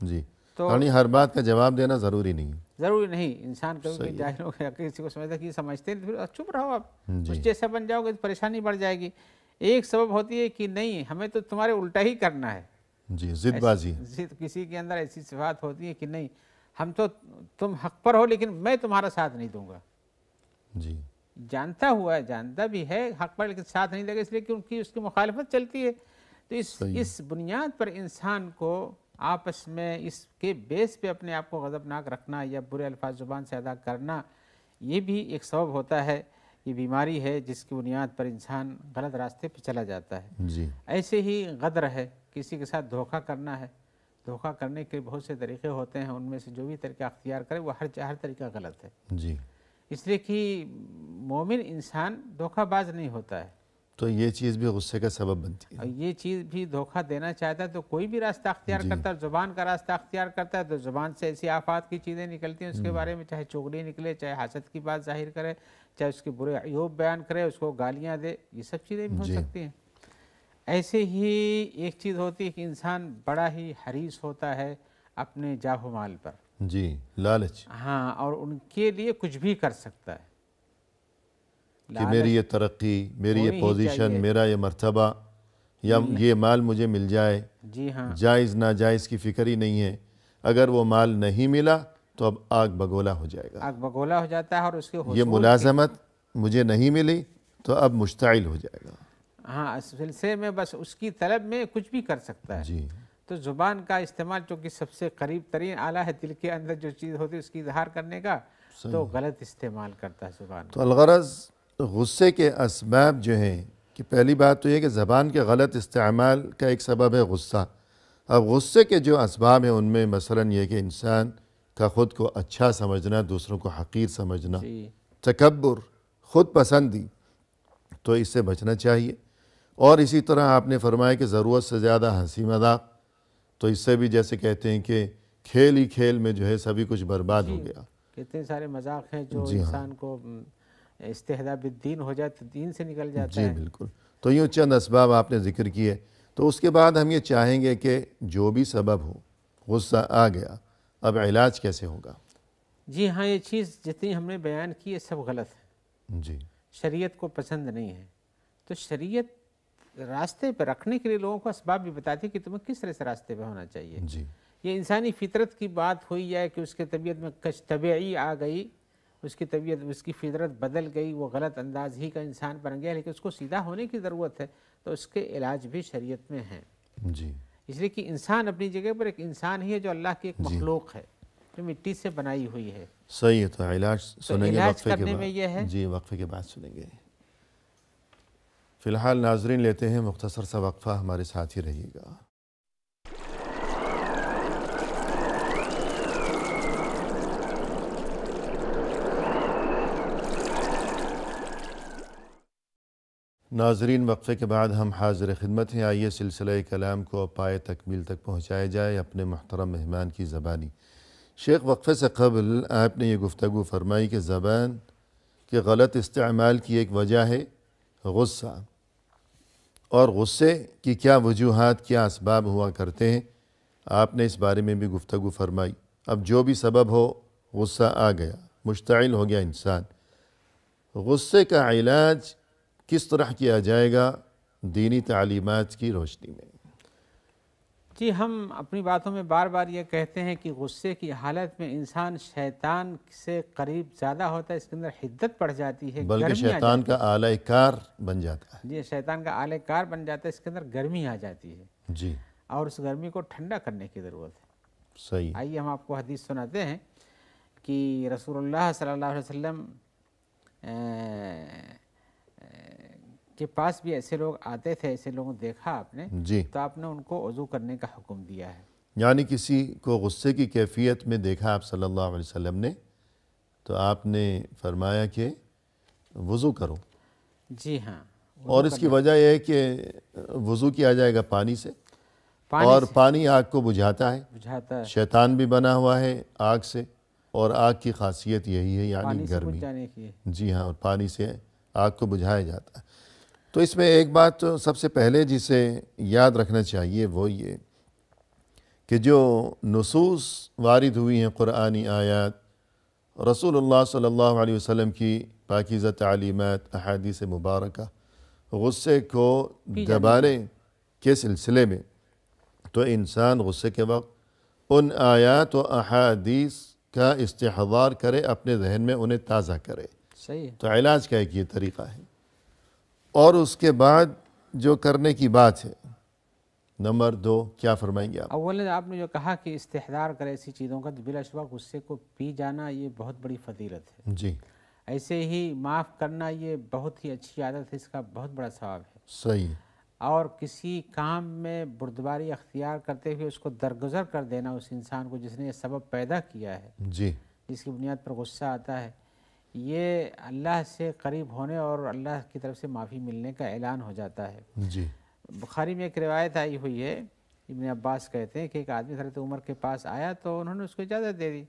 جی، تو یعنی ہر بات کا جواب دینا ضروری نہیں ہے۔ ضروری نہیں، انسان کبھی صحیح ہے، جاہل ہو گیا، کسی کو سمجھتا کہ یہ سمجھتے ہیں، پھر چپ رہو، آپ جی اس جیسا بن جاؤ گے تو پریشانی بڑھ جائے گی۔ ایک سبب ہوتی ہے کہ نہیں، ہمیں تو تمہارے الٹا ہی کرنا ہے۔ جی، ضد بازی، کسی کے اندر ایسی صفات ہوتی ہے کہ نہیں، ہم تو، تم حق پر ہو لیکن میں تمہارا ساتھ نہیں دوں گا۔ جی جانتا ہوا ہے، جانتا بھی ہے حق پر، لیکن ساتھ نہیں دے گا، اس لیے کہ ان کی اس کی مخالفت چلتی ہے۔ تو اس بنیاد پر انسان کو آپس میں اس کے بیس پہ اپنے آپ کو غضبناک رکھنا یا برے الفاظ زبان سے ادا کرنا، یہ بھی ایک سبب ہوتا ہے، یہ بیماری ہے جس کی بنیاد پر انسان غلط راستے پہ چلا جاتا ہے۔ جی ایسے ہی غدر ہے، کسی کے ساتھ دھوکہ کرنا ہے۔ دھوکہ کرنے کے بہت سے طریقے ہوتے ہیں، ان میں سے جو بھی طریقہ اختیار کرے وہ ہر طریقہ غلط ہے، جی، اس لیے کہ مومن انسان دھوکہ باز نہیں ہوتا ہے، تو یہ چیز بھی غصے کا سبب بنتی اور ہے۔ یہ چیز بھی دھوکہ دینا چاہتا ہے تو کوئی بھی راستہ اختیار کرتا ہے، زبان کا راستہ اختیار کرتا ہے، تو زبان سے ایسی آفات کی چیزیں نکلتی ہیں اس کے بارے میں، چاہے چغلی نکلے، چاہے حسد کی بات ظاہر کرے، چاہے اس کے برے عیوب بیان کرے، اس کو گالیاں دے، یہ سب چیزیں بھی ہو سکتی ہیں۔ ایسے ہی ایک چیز ہوتی ہے کہ انسان بڑا ہی حریص ہوتا ہے اپنے جاہ و مال پر، جی، لالچ، ہاں، اور ان کے لیے کچھ بھی کر سکتا ہے۔ کہ میری یہ ترقی، میری یہ پوزیشن، میرا یہ مرتبہ، یا یہ مال مجھے مل جائے، جی ہاں، جائز ناجائز کی فکر ہی نہیں ہے۔ اگر وہ مال نہیں ملا تو اب آگ بگولا ہو جائے گا، آگ بگولا ہو جاتا ہے، اور اس کے یہ ملازمت مجھے نہیں ملی تو اب مشتعل ہو جائے گا۔ ہاں، اس سلسلے میں بس اس کی طلب میں کچھ بھی کر سکتا ہے۔ جی تو زبان کا استعمال چونکہ سب سے قریب ترین آلہ ہے، دل کے اندر جو چیز ہوتی ہے اس کی اظہار کرنے کا، تو غلط استعمال کرتا ہے زبان۔ تو الغرض غصے کے اسباب جو ہیں، کہ پہلی بات تو یہ کہ زبان کے غلط استعمال کا ایک سبب ہے غصہ۔ اب غصے کے جو اسباب ہیں ان میں مثلاً یہ کہ انسان کا خود کو اچھا سمجھنا، دوسروں کو حقیر سمجھنا، تکبر، خود پسندی، تو اس سے بچنا چاہیے۔ اور اسی طرح آپ نے فرمایا کہ ضرورت سے زیادہ ہنسی مذاق، تو اس سے بھی جیسے کہتے ہیں کہ کھیل ہی کھیل میں جو ہے سبھی کچھ برباد ہو گیا۔ کتنے سارے مذاق ہیں جو انسان کو استہزاء بالدین ہو جائے تو دین سے نکل جاتا ہے۔ جی بالکل، تو یوں چند اسباب آپ نے ذکر کیے، تو اس کے بعد ہم یہ چاہیں گے کہ جو بھی سبب ہو، غصہ آ گیا، اب علاج کیسے ہوگا؟ جی ہاں، یہ چیز جتنی ہم نے بیان کی ہے سب غلط ہے، جی شریعت کو پسند نہیں ہے۔ تو شریعت راستے پہ رکھنے کے لیے لوگوں کو اسباب بھی بتاتی ہے کہ تمہیں کس طرح سے راستے پہ ہونا چاہیے۔ جی یہ انسانی فطرت کی بات ہوئی ہے کہ اس کے طبیعت میں کچھ طبعی آ گئی، اس کی طبیعت، اس کی فطرت بدل گئی، وہ غلط انداز ہی کا انسان بن گیا، لیکن اس کو سیدھا ہونے کی ضرورت ہے، تو اس کے علاج بھی شریعت میں ہیں۔ جی اس لیے کہ انسان اپنی جگہ پر ایک انسان ہی ہے جو اللہ کی ایک مخلوق ہے، جو مٹی سے بنائی ہوئی ہے. صحیح ہے. تو علاج سنیں گے علاج وقفے کے کرنے میں یہ ہے. بعد. جی وقفے کے بعد سنیں گے. فی الحال ناظرین لیتے ہیں مختصر سا وقفہ, ہمارے ساتھ ہی رہیے گا. ناظرین وقفے کے بعد ہم حاضر خدمت ہیں. آئیے سلسلہ کلام کو پائے تکمیل تک پہنچایا جائے اپنے محترم مہمان کی زبانی. شیخ, وقفے سے قبل آپ نے یہ گفتگو فرمائی کہ زبان کے غلط استعمال کی ایک وجہ ہے غصہ, اور غصے کی کیا وجوہات, کیا اسباب ہوا کرتے ہیں, آپ نے اس بارے میں بھی گفتگو فرمائی. اب جو بھی سبب ہو, غصہ آ گیا, مشتعل ہو گیا انسان, غصے کا علاج کس طرح کیا جائے گا دینی تعلیمات کی روشنی میں؟ جی, ہم اپنی باتوں میں بار بار یہ کہتے ہیں کہ غصے کی حالت میں انسان شیطان سے قریب زیادہ ہوتا ہے, اس کے اندر حدت بڑھ جاتی ہے, بلکہ گرمی شیطان کا آلہ کار بن جاتا ہے. جی, شیطان کا آلہ کار بن جاتا ہے, اس کے اندر گرمی آ جاتی ہے. جی, اور اس گرمی کو ٹھنڈا کرنے کی ضرورت ہے. صحیح. آئیے ہم آپ کو حدیث سناتے ہیں کہ رسول اللہ صلی اللہ علیہ وسلم کے پاس بھی ایسے لوگ آتے تھے, ایسے لوگوں دیکھا آپ نے, جی, تو آپ نے ان کو وضو کرنے کا حکم دیا ہے. یعنی کسی کو غصے کی کیفیت میں دیکھا آپ صلی اللہ علیہ وسلم نے, تو آپ نے فرمایا کہ وضو کرو. جی ہاں, اور اس کی وجہ یہ ہے کہ وضو کیا جائے گا پانی سے, اور پانی آگ کو بجھاتا ہے, بجھاتا ہے, شیطان بھی بنا ہوا ہے آگ سے, اور آگ کی خاصیت یہی ہے یعنی پانی سے بجھ گرمی. جانے کی. جی ہاں, اور پانی سے آگ کو بجھایا جاتا ہے. تو اس میں ایک بات تو سب سے پہلے جسے یاد رکھنا چاہیے وہ یہ کہ جو نصوص وارد ہوئی ہیں, قرآنی آیات, رسول اللہ صلی اللہ علیہ وسلم کی پاکیزہ تعلیمات, احادیث مبارکہ, غصے کو دبانے کے سلسلے میں, تو انسان غصے کے وقت ان آیات و احادیث کا استحضار کرے, اپنے ذہن میں انہیں تازہ کرے. صحیح ہے. تو علاج کا ایک یہ طریقہ ہے. اور اس کے بعد جو کرنے کی بات ہے, نمبر 2 کیا فرمائیں گے آپ؟ اولا آپ نے جو کہا کہ استحضار کرے ایسی چیزوں کا, تو بلا شبہ غصے کو پی جانا یہ بہت بڑی فضیلت ہے. جی, ایسے ہی معاف کرنا یہ بہت ہی اچھی عادت ہے, اس کا بہت بڑا ثواب ہے. صحیح. اور کسی کام میں بردباری اختیار کرتے ہوئے اس کو درگزر کر دینا اس انسان کو جس نے یہ سبب پیدا کیا ہے, جی, جس کی بنیاد پر غصہ آتا ہے, یہ اللہ سے قریب ہونے اور اللہ کی طرف سے معافی ملنے کا اعلان ہو جاتا ہے. جی, بخاری میں ایک روایت آئی ہوئی ہے, ابن عباس کہتے ہیں کہ ایک آدمی حضرت عمر کے پاس آیا تو انہوں نے اس کو اجازت دے دی.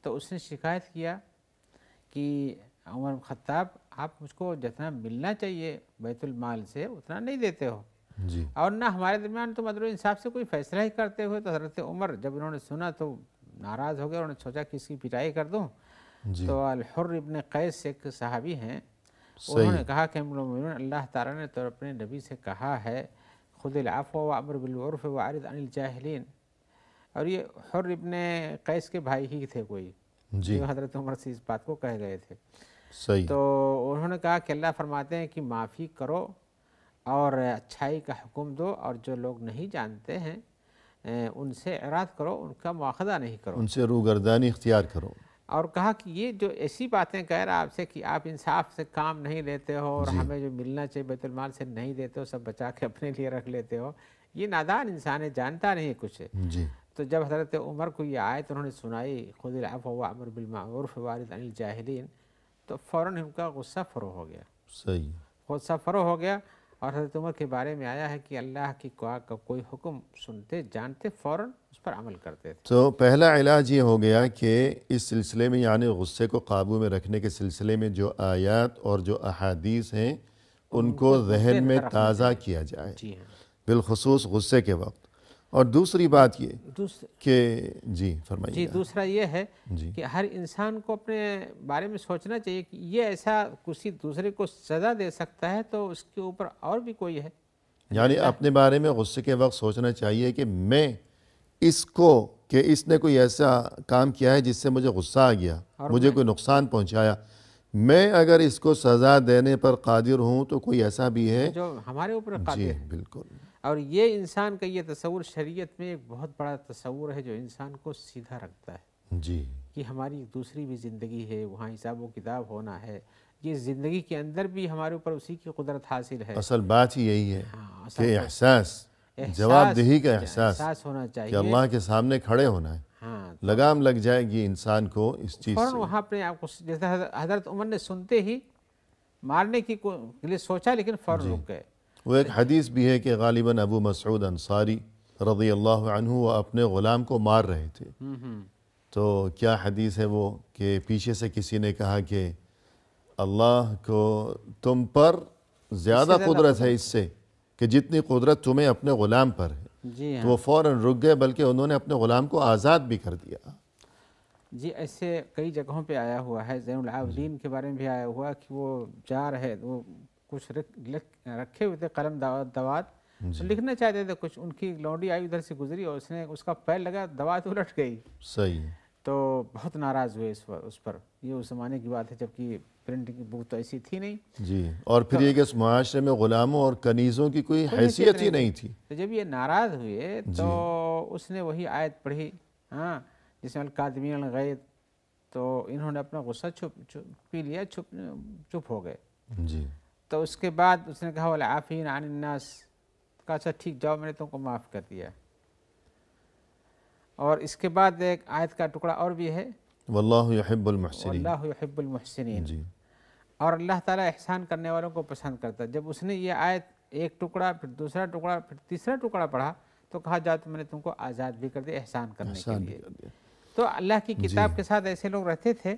تو اس نے شکایت کیا کہ عمر خطاب, آپ مجھ کو جتنا ملنا چاہیے بیت المال سے اتنا نہیں دیتے ہو, جی, اور نہ ہمارے درمیان تو عدل و انصاف سے کوئی فیصلہ ہی کرتے ہوئے. تو حضرت عمر جب انہوں نے سنا تو ناراض ہو گئے, انہوں نے سوچا کہ اس کی پٹائی کر دوں. جی, تو الحر ابن قیس ایک صحابی ہیں, انہوں نے کہا کہ اللہ تعالیٰ نے تو اپنے نبی سے کہا ہے خذ العفو وامر بالعرف واعرض عن الجاہلین, اور یہ حر ابن قیس کے بھائی ہی تھے کوئی, جی, جو حضرت عمر سے اس بات کو کہہ گئے تھے. صحیح. تو انہوں نے کہا کہ اللہ فرماتے ہیں کہ معافی کرو اور اچھائی کا حکم دو, اور جو لوگ نہیں جانتے ہیں ان سے اعراض کرو, ان کا مواخذہ نہیں کرو, ان سے روگردانی اختیار کرو. اور کہا کہ یہ جو ایسی باتیں کہہ رہا آپ سے کہ آپ انصاف سے کام نہیں لیتے ہو اور جی, ہمیں جو ملنا چاہیے بیت المال سے نہیں دیتے ہو, سب بچا کے اپنے لیے رکھ لیتے ہو, یہ نادان انسان ہے, جانتا نہیں کچھ. جی, تو جب حضرت عمر کو یہ آیت انہوں نے سنائی خذ العفو وامر بالمعروف واعرض عن الجاہلین, تو فوراً ان کا غصہ فرو ہو گیا. صحیح. غصہ فرو ہو گیا, اور حضرت عمر کے بارے میں آیا ہے کہ اللہ کی کوئی حکم سنتے جانتے فوراً اس پر عمل کرتے تھے. تو پہلا علاج یہ ہو گیا کہ اس سلسلے میں یعنی غصے کو قابو میں رکھنے کے سلسلے میں جو آیات اور جو احادیث ہیں ان کو ذہن میں تازہ کیا جائے, جی ہاں, بالخصوص غصے کے وقت. اور دوسری بات یہ کہ جی فرمائیے. جی, دوسرا یہ ہے جی, کہ ہر انسان کو اپنے بارے میں سوچنا چاہیے کہ یہ ایسا کسی دوسرے کو سزا دے سکتا ہے تو اس کے اوپر اور بھی کوئی ہے. یعنی اپنے بارے میں غصے کے وقت سوچنا چاہیے کہ میں اس کو, کہ اس نے کوئی ایسا کام کیا ہے جس سے مجھے غصہ آ گیا, مجھے کوئی نقصان پہنچایا, میں اگر اس کو سزا دینے پر قادر ہوں تو کوئی ایسا بھی ہے جو ہمارے اوپر قادر جی, ہے. بالکل. اور یہ انسان کا یہ تصور شریعت میں ایک بہت بڑا تصور ہے جو انسان کو سیدھا رکھتا ہے. جی کہ ہماری دوسری بھی زندگی ہے، وہاں حساب و کتاب ہونا ہے، یہ زندگی کے اندر بھی ہمارے اوپر اسی کی قدرت حاصل ہے۔ اصل بات ہی یہی ہے ہاں، اصل کہ تو احساس، جواب دہی کا احساس احساس ہونا کہ چاہیے۔ اللہ کے سامنے کھڑے ہونا ہے، ہاں، لگام لگ جائے گی انسان کو اس چیز فوراً سے۔ وہاں اپنے آپ کو، جیسے حضرت عمر نے سنتے ہی مارنے کے لیے سوچا لیکن فوراً رک گئے۔ وہ ایک حدیث بھی ہے کہ غالباً ابو مسعود انصاری رضی اللہ عنہ وہ اپنے غلام کو مار رہے تھے، تو کیا حدیث ہے وہ کہ پیچھے سے کسی نے کہا کہ اللہ کو تم پر زیادہ قدرت ہے اس سے کہ جتنی قدرت تمہیں اپنے غلام پر ہے، جی تو ہاں وہ فوراً رک گئے، بلکہ انہوں نے اپنے غلام کو آزاد بھی کر دیا۔ جی، ایسے کئی جگہوں پہ آیا ہوا ہے۔ زین العابدین کے بارے میں بھی آیا ہوا کہ وہ جا رہے، وہ کچھ رکھے ہوئے تھے قلم دوات، تو لکھنا چاہتے تھے کچھ، ان کی لونڈی آئی ادھر سے گزری اور اس کا پیر لگا، دوات الٹ گئی، صحیح ہے۔ تو بہت ناراض ہوئے اس پر۔ یہ اس زمانے کی بات ہے جبکہ پرنٹنگ کی بک تو ایسی تھی نہیں۔ جی، اور پھر یہ کہ اس معاشرے میں غلاموں اور کنیزوں کی کوئی حیثیت ہی نہیں تھی۔ تو جب یہ ناراض ہوئے تو اس نے وہی آیت پڑھی، ہاں، جس میں الکاظمین الغیظ، تو انہوں نے اپنا غصہ پی لیا، چپ ہو گئے۔ جی، تو اس کے بعد اس نے کہا والعافین عن الناس، کہا اچھا ٹھیک، جاؤ میں نے تم کو معاف کر دیا۔ اور اس کے بعد ایک آیت کا ٹکڑا اور بھی ہے، واللہ یحب المحسنین۔ واللہ یحب المحسنین، جی اور اللہ تعالیٰ احسان کرنے والوں کو پسند کرتا ہے۔ جب اس نے یہ آیت ایک ٹکڑا، پھر دوسرا ٹکڑا، پھر تیسرا ٹکڑا پڑھا تو کہا جا تو میں نے تم کو آزاد بھی کر دیا احسان کرنے کے احسان بھی لیے۔ کر دیا۔ تو اللہ کی کتاب کے ساتھ ایسے لوگ رہتے تھے،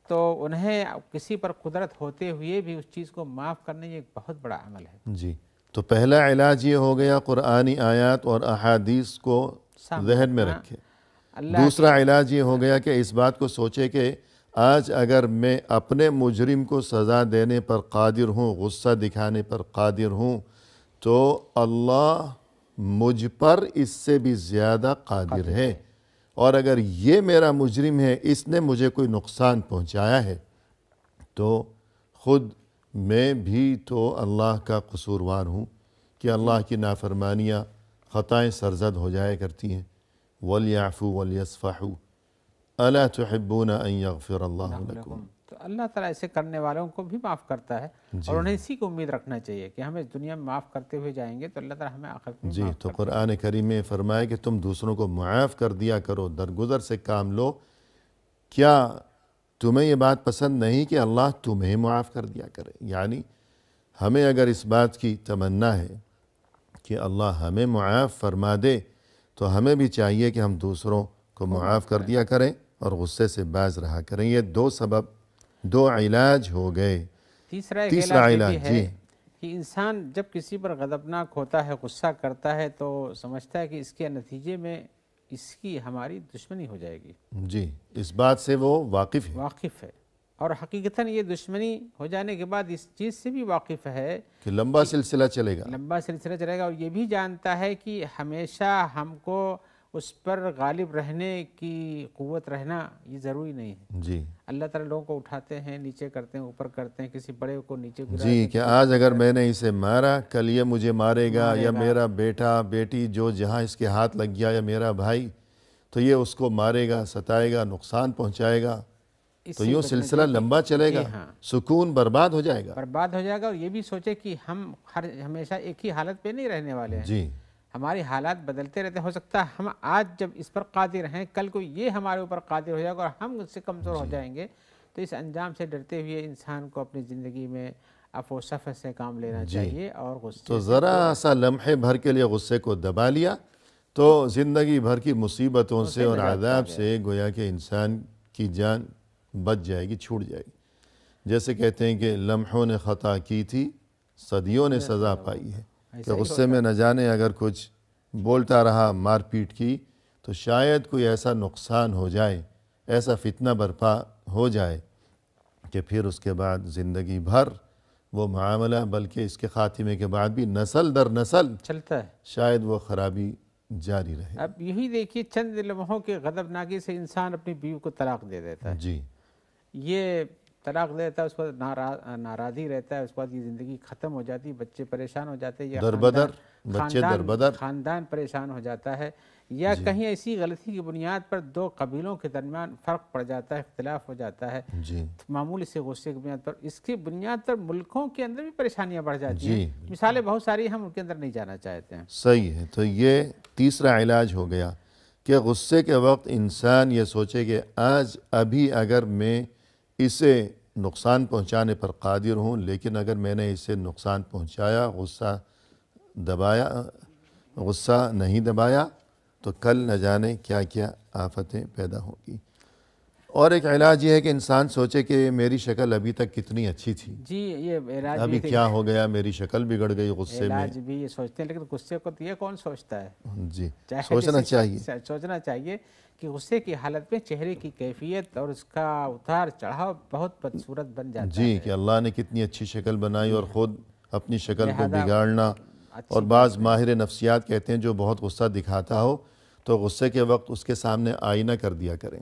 تو انہیں کسی پر قدرت ہوتے ہوئے بھی اس چیز کو معاف کرنا یہ ایک بہت بڑا عمل ہے۔ جی، تو پہلا علاج یہ ہو گیا قرآنی آیات اور احادیث کو ذہن میں رکھے۔ دوسرا علاج یہ ہو گیا کہ اس بات کو سوچے کہ آج اگر میں اپنے مجرم کو سزا دینے پر قادر ہوں، غصہ دکھانے پر قادر ہوں، تو اللہ مجھ پر اس سے بھی زیادہ قادر ہے، اور اگر یہ میرا مجرم ہے، اس نے مجھے کوئی نقصان پہنچایا ہے، تو خود میں بھی تو اللہ کا قصوروار ہوں کہ اللہ کی نافرمانیاں، خطائیں سرزد ہو جایا کرتی ہیں۔ وَلْيَعْفُوا وَلْيَصْفَحُوا أَلَا تُحِبُّونَ أَن يَغْفِرَ اللَّهُ لَكُمْ۔ تو اللہ تعالیٰ ایسے کرنے والوں کو بھی معاف کرتا ہے، اور انہیں اسی کو امید رکھنا چاہیے کہ ہم اس دنیا میں معاف کرتے ہوئے جائیں گے تو اللہ تعالیٰ ہمیں آخرت میں جی، معاف تو کرتا ہے۔ قرآن کریم میں فرمایا کہ تم دوسروں کو معاف کر دیا کرو، درگزر سے کام لو۔ کیا تمہیں یہ بات پسند نہیں کہ اللہ تمہیں معاف کر دیا کرے؟ یعنی ہمیں اگر اس بات کی تمنا ہے کہ اللہ ہمیں معاف فرما دے، تو ہمیں بھی چاہیے کہ ہم دوسروں کو معاف کر دیا کریں اور غصے سے باز رہا کریں۔ یہ دو سبب، دو علاج ہو گئے۔ تیسرا ایک تیسرا علاج یہ علاج، بھی ہے جی کہ انسان جب کسی پر غضبناک ہوتا ہے، غصہ کرتا ہے، تو سمجھتا ہے کہ اس کے نتیجے میں اس کی ہماری دشمنی ہو جائے گی۔ جی، اس بات سے وہ واقف ہے واقف ہے، اور حقیقتاً یہ دشمنی ہو جانے کے بعد اس چیز سے بھی واقف ہے، کہ لمبا سلسلہ چلے گا۔ لمبا سلسلہ چلے گا، اور یہ بھی جانتا ہے کہ ہمیشہ ہم کو اس پر غالب رہنے کی قوت رہنا یہ ضروری نہیں ہے۔ جی اللہ تعالیٰ لوگوں کو اٹھاتے ہیں، نیچے کرتے ہیں، اوپر کہ کسی بڑے کو نیچے گراتے جی، ہیں، کہ آج اگر میں نے اسے مارا، کل یہ مجھے مارے گا، یا میرا بیٹا بیٹی جو جہاں اس کے ہاتھ لگ گیا، یا میرا بھائی، تو یہ اس کو مارے گا، ستائے گا، نقصان پہنچائے گا، تو یوں سلسلہ لمبا چلے گا، سکون برباد ہو جائے گا۔ برباد ہو جائے گا۔ اور یہ بھی سوچے کہ ہم ہمیشہ ایک ہی حالت پہ نہیں رہنے والے ہیں، جی ہماری حالات بدلتے رہتے، ہو سکتا ہے ہم آج جب اس پر قادر ہیں، کل کو یہ ہمارے اوپر قادر ہو جائے گا اور ہم اس سے کمزور ہو جائیں گے۔ تو اس انجام سے ڈرتے ہوئے انسان کو اپنی زندگی میں عفو و صفح سے کام لینا چاہیے، اور غصے تو ذرا سا لمحے بھر کے لیے غصے کو دبا لیا تو زندگی بھر کی مصیبتوں سے اور عذاب سے گویا کہ انسان کی جان بچ جائے گی، چھوٹ جائے گی۔ جیسے کہتے ہیں کہ لمحوں نے خطا کی تھی، صدیوں نے سزا پائی ہے، کہ غصے میں نہ جانے اگر کچھ بولتا رہا، مار پیٹ کی، تو شاید کوئی ایسا نقصان ہو جائے، ایسا فتنہ برپا ہو جائے کہ پھر اس کے بعد زندگی بھر وہ معاملہ، بلکہ اس کے خاتمے کے بعد بھی نسل در نسل چلتا ہے۔ شاید وہ خرابی جاری رہے۔ اب یہی دیکھیے، چند لمحوں کے غضبناکی سے انسان اپنی بیوی کو طلاق دے دیتا ہے۔ جی یہ طلاق دے دیتا ہے، اس کو ناراضی رہتا ہے، اس کے بعد یہ زندگی ختم ہو جاتی ہے، بچے پریشان ہو جاتے ہیں، یا دربدر بچے دربدر، خاندان پریشان ہو جاتا ہے، یا کہیں ایسی غلطی کی بنیاد پر دو قبیلوں کے درمیان فرق پڑ جاتا ہے، اختلاف ہو جاتا ہے جی معمولی سے غصے کی بنیاد پر، اس کی بنیاد پر ملکوں کے اندر بھی پریشانیاں بڑھ جاتی جی ہیں۔ مثالیں بہت ساری، ہم ان کے اندر نہیں جانا چاہتے ہیں۔ صحیح ہے۔ تو یہ تیسرا علاج ہو گیا کہ غصے کے وقت انسان یہ سوچے کہ آج ابھی اگر میں اسے نقصان پہنچانے پر قادر ہوں، لیکن اگر میں نے اسے نقصان پہنچایا، غصہ نہیں دبایا، تو کل نہ جانے کیا کیا آفتیں پیدا ہوں گی۔ اور ایک علاج یہ ہے کہ انسان سوچے کہ میری شکل ابھی تک کتنی اچھی تھی، جی یہ علاج ابھی کیا ہو گیا، میری شکل بگڑ گئی غصے میں۔ علاج بھی یہ سوچتے ہیں، لیکن غصے کو تو یہ کون سوچتا ہے؟ جی سوچنا چاہیے۔ سوچنا چاہیے کہ غصے کی حالت میں چہرے کی کیفیت اور اس کا اتار چڑھاؤ بہت بدصورت بن جاتا ہے۔ جی کہ اللہ نے کتنی اچھی شکل بنائی اور خود اپنی شکل کو بگاڑنا۔ اور بعض ماہر نفسیات کہتے ہیں جو بہت غصہ دکھاتا ہو تو غصے کے وقت اس کے سامنے آئینہ کر دیا کریں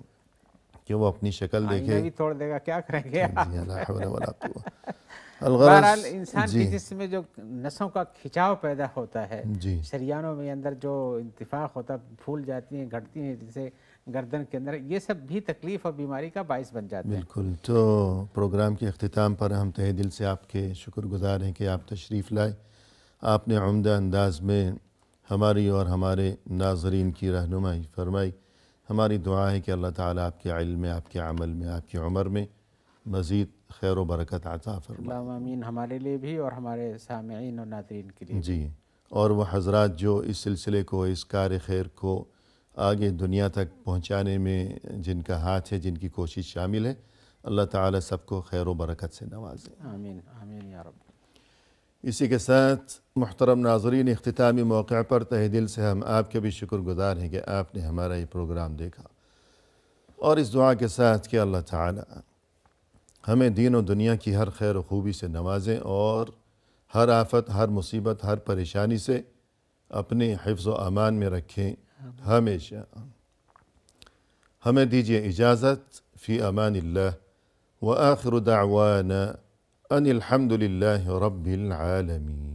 کہ وہ اپنی شکل دیکھے۔ آئینہ بھی توڑ دے گا، کیا کریں گے؟ جی لا حول ولا قوة۔ بہرحال انسان کے جسم میں جو نسوں کا کھچاؤ پیدا ہوتا ہے، جی شریانوں میں اندر جو انتفاخ ہوتا ہے، پھول جاتی ہیں، گھٹتی ہیں جیسے گردن کے اندر، یہ سب بھی تکلیف اور بیماری کا باعث بن جاتے ہیں۔ بالکل۔ تو پروگرام کے اختتام پر ہم تہہ دل سے آپ کے شکر گزار ہیں کہ آپ تشریف لائے، آپ نے عمدہ انداز میں ہماری اور ہمارے ناظرین کی رہنمائی فرمائی۔ ہماری دعا ہے کہ اللہ تعالیٰ آپ کے علم میں، آپ کے عمل میں، آپ کی عمر میں مزید خیر و برکت عطا فرمائے۔ اللہم آمین، ہمارے لیے بھی اور ہمارے سامعین اور ناظرین کے لیے۔ جی اور وہ حضرات جو اس سلسلے کو، اس کار خیر کو آگے دنیا تک پہنچانے میں جن کا ہاتھ ہے، جن کی کوشش شامل ہے، اللہ تعالیٰ سب کو خیر و برکت سے نوازے۔ آمین آمین یا رب۔ اسی کے ساتھ محترم ناظرین، اختتامی موقع پر تہہ دل سے ہم آپ کے بھی شکر گزار ہیں کہ آپ نے ہمارا یہ پروگرام دیکھا، اور اس دعا کے ساتھ کہ اللہ تعالیٰ ہمیں دین و دنیا کی ہر خیر و خوبی سے نوازیں، اور ہر آفت، ہر مصیبت، ہر پریشانی سے اپنے حفظ و امان میں رکھیں ہمیشہ۔ ہمیں دیجیے اجازت، فی امان اللہ، وآخر دعوانا ان الحمد للہ رب العالمین۔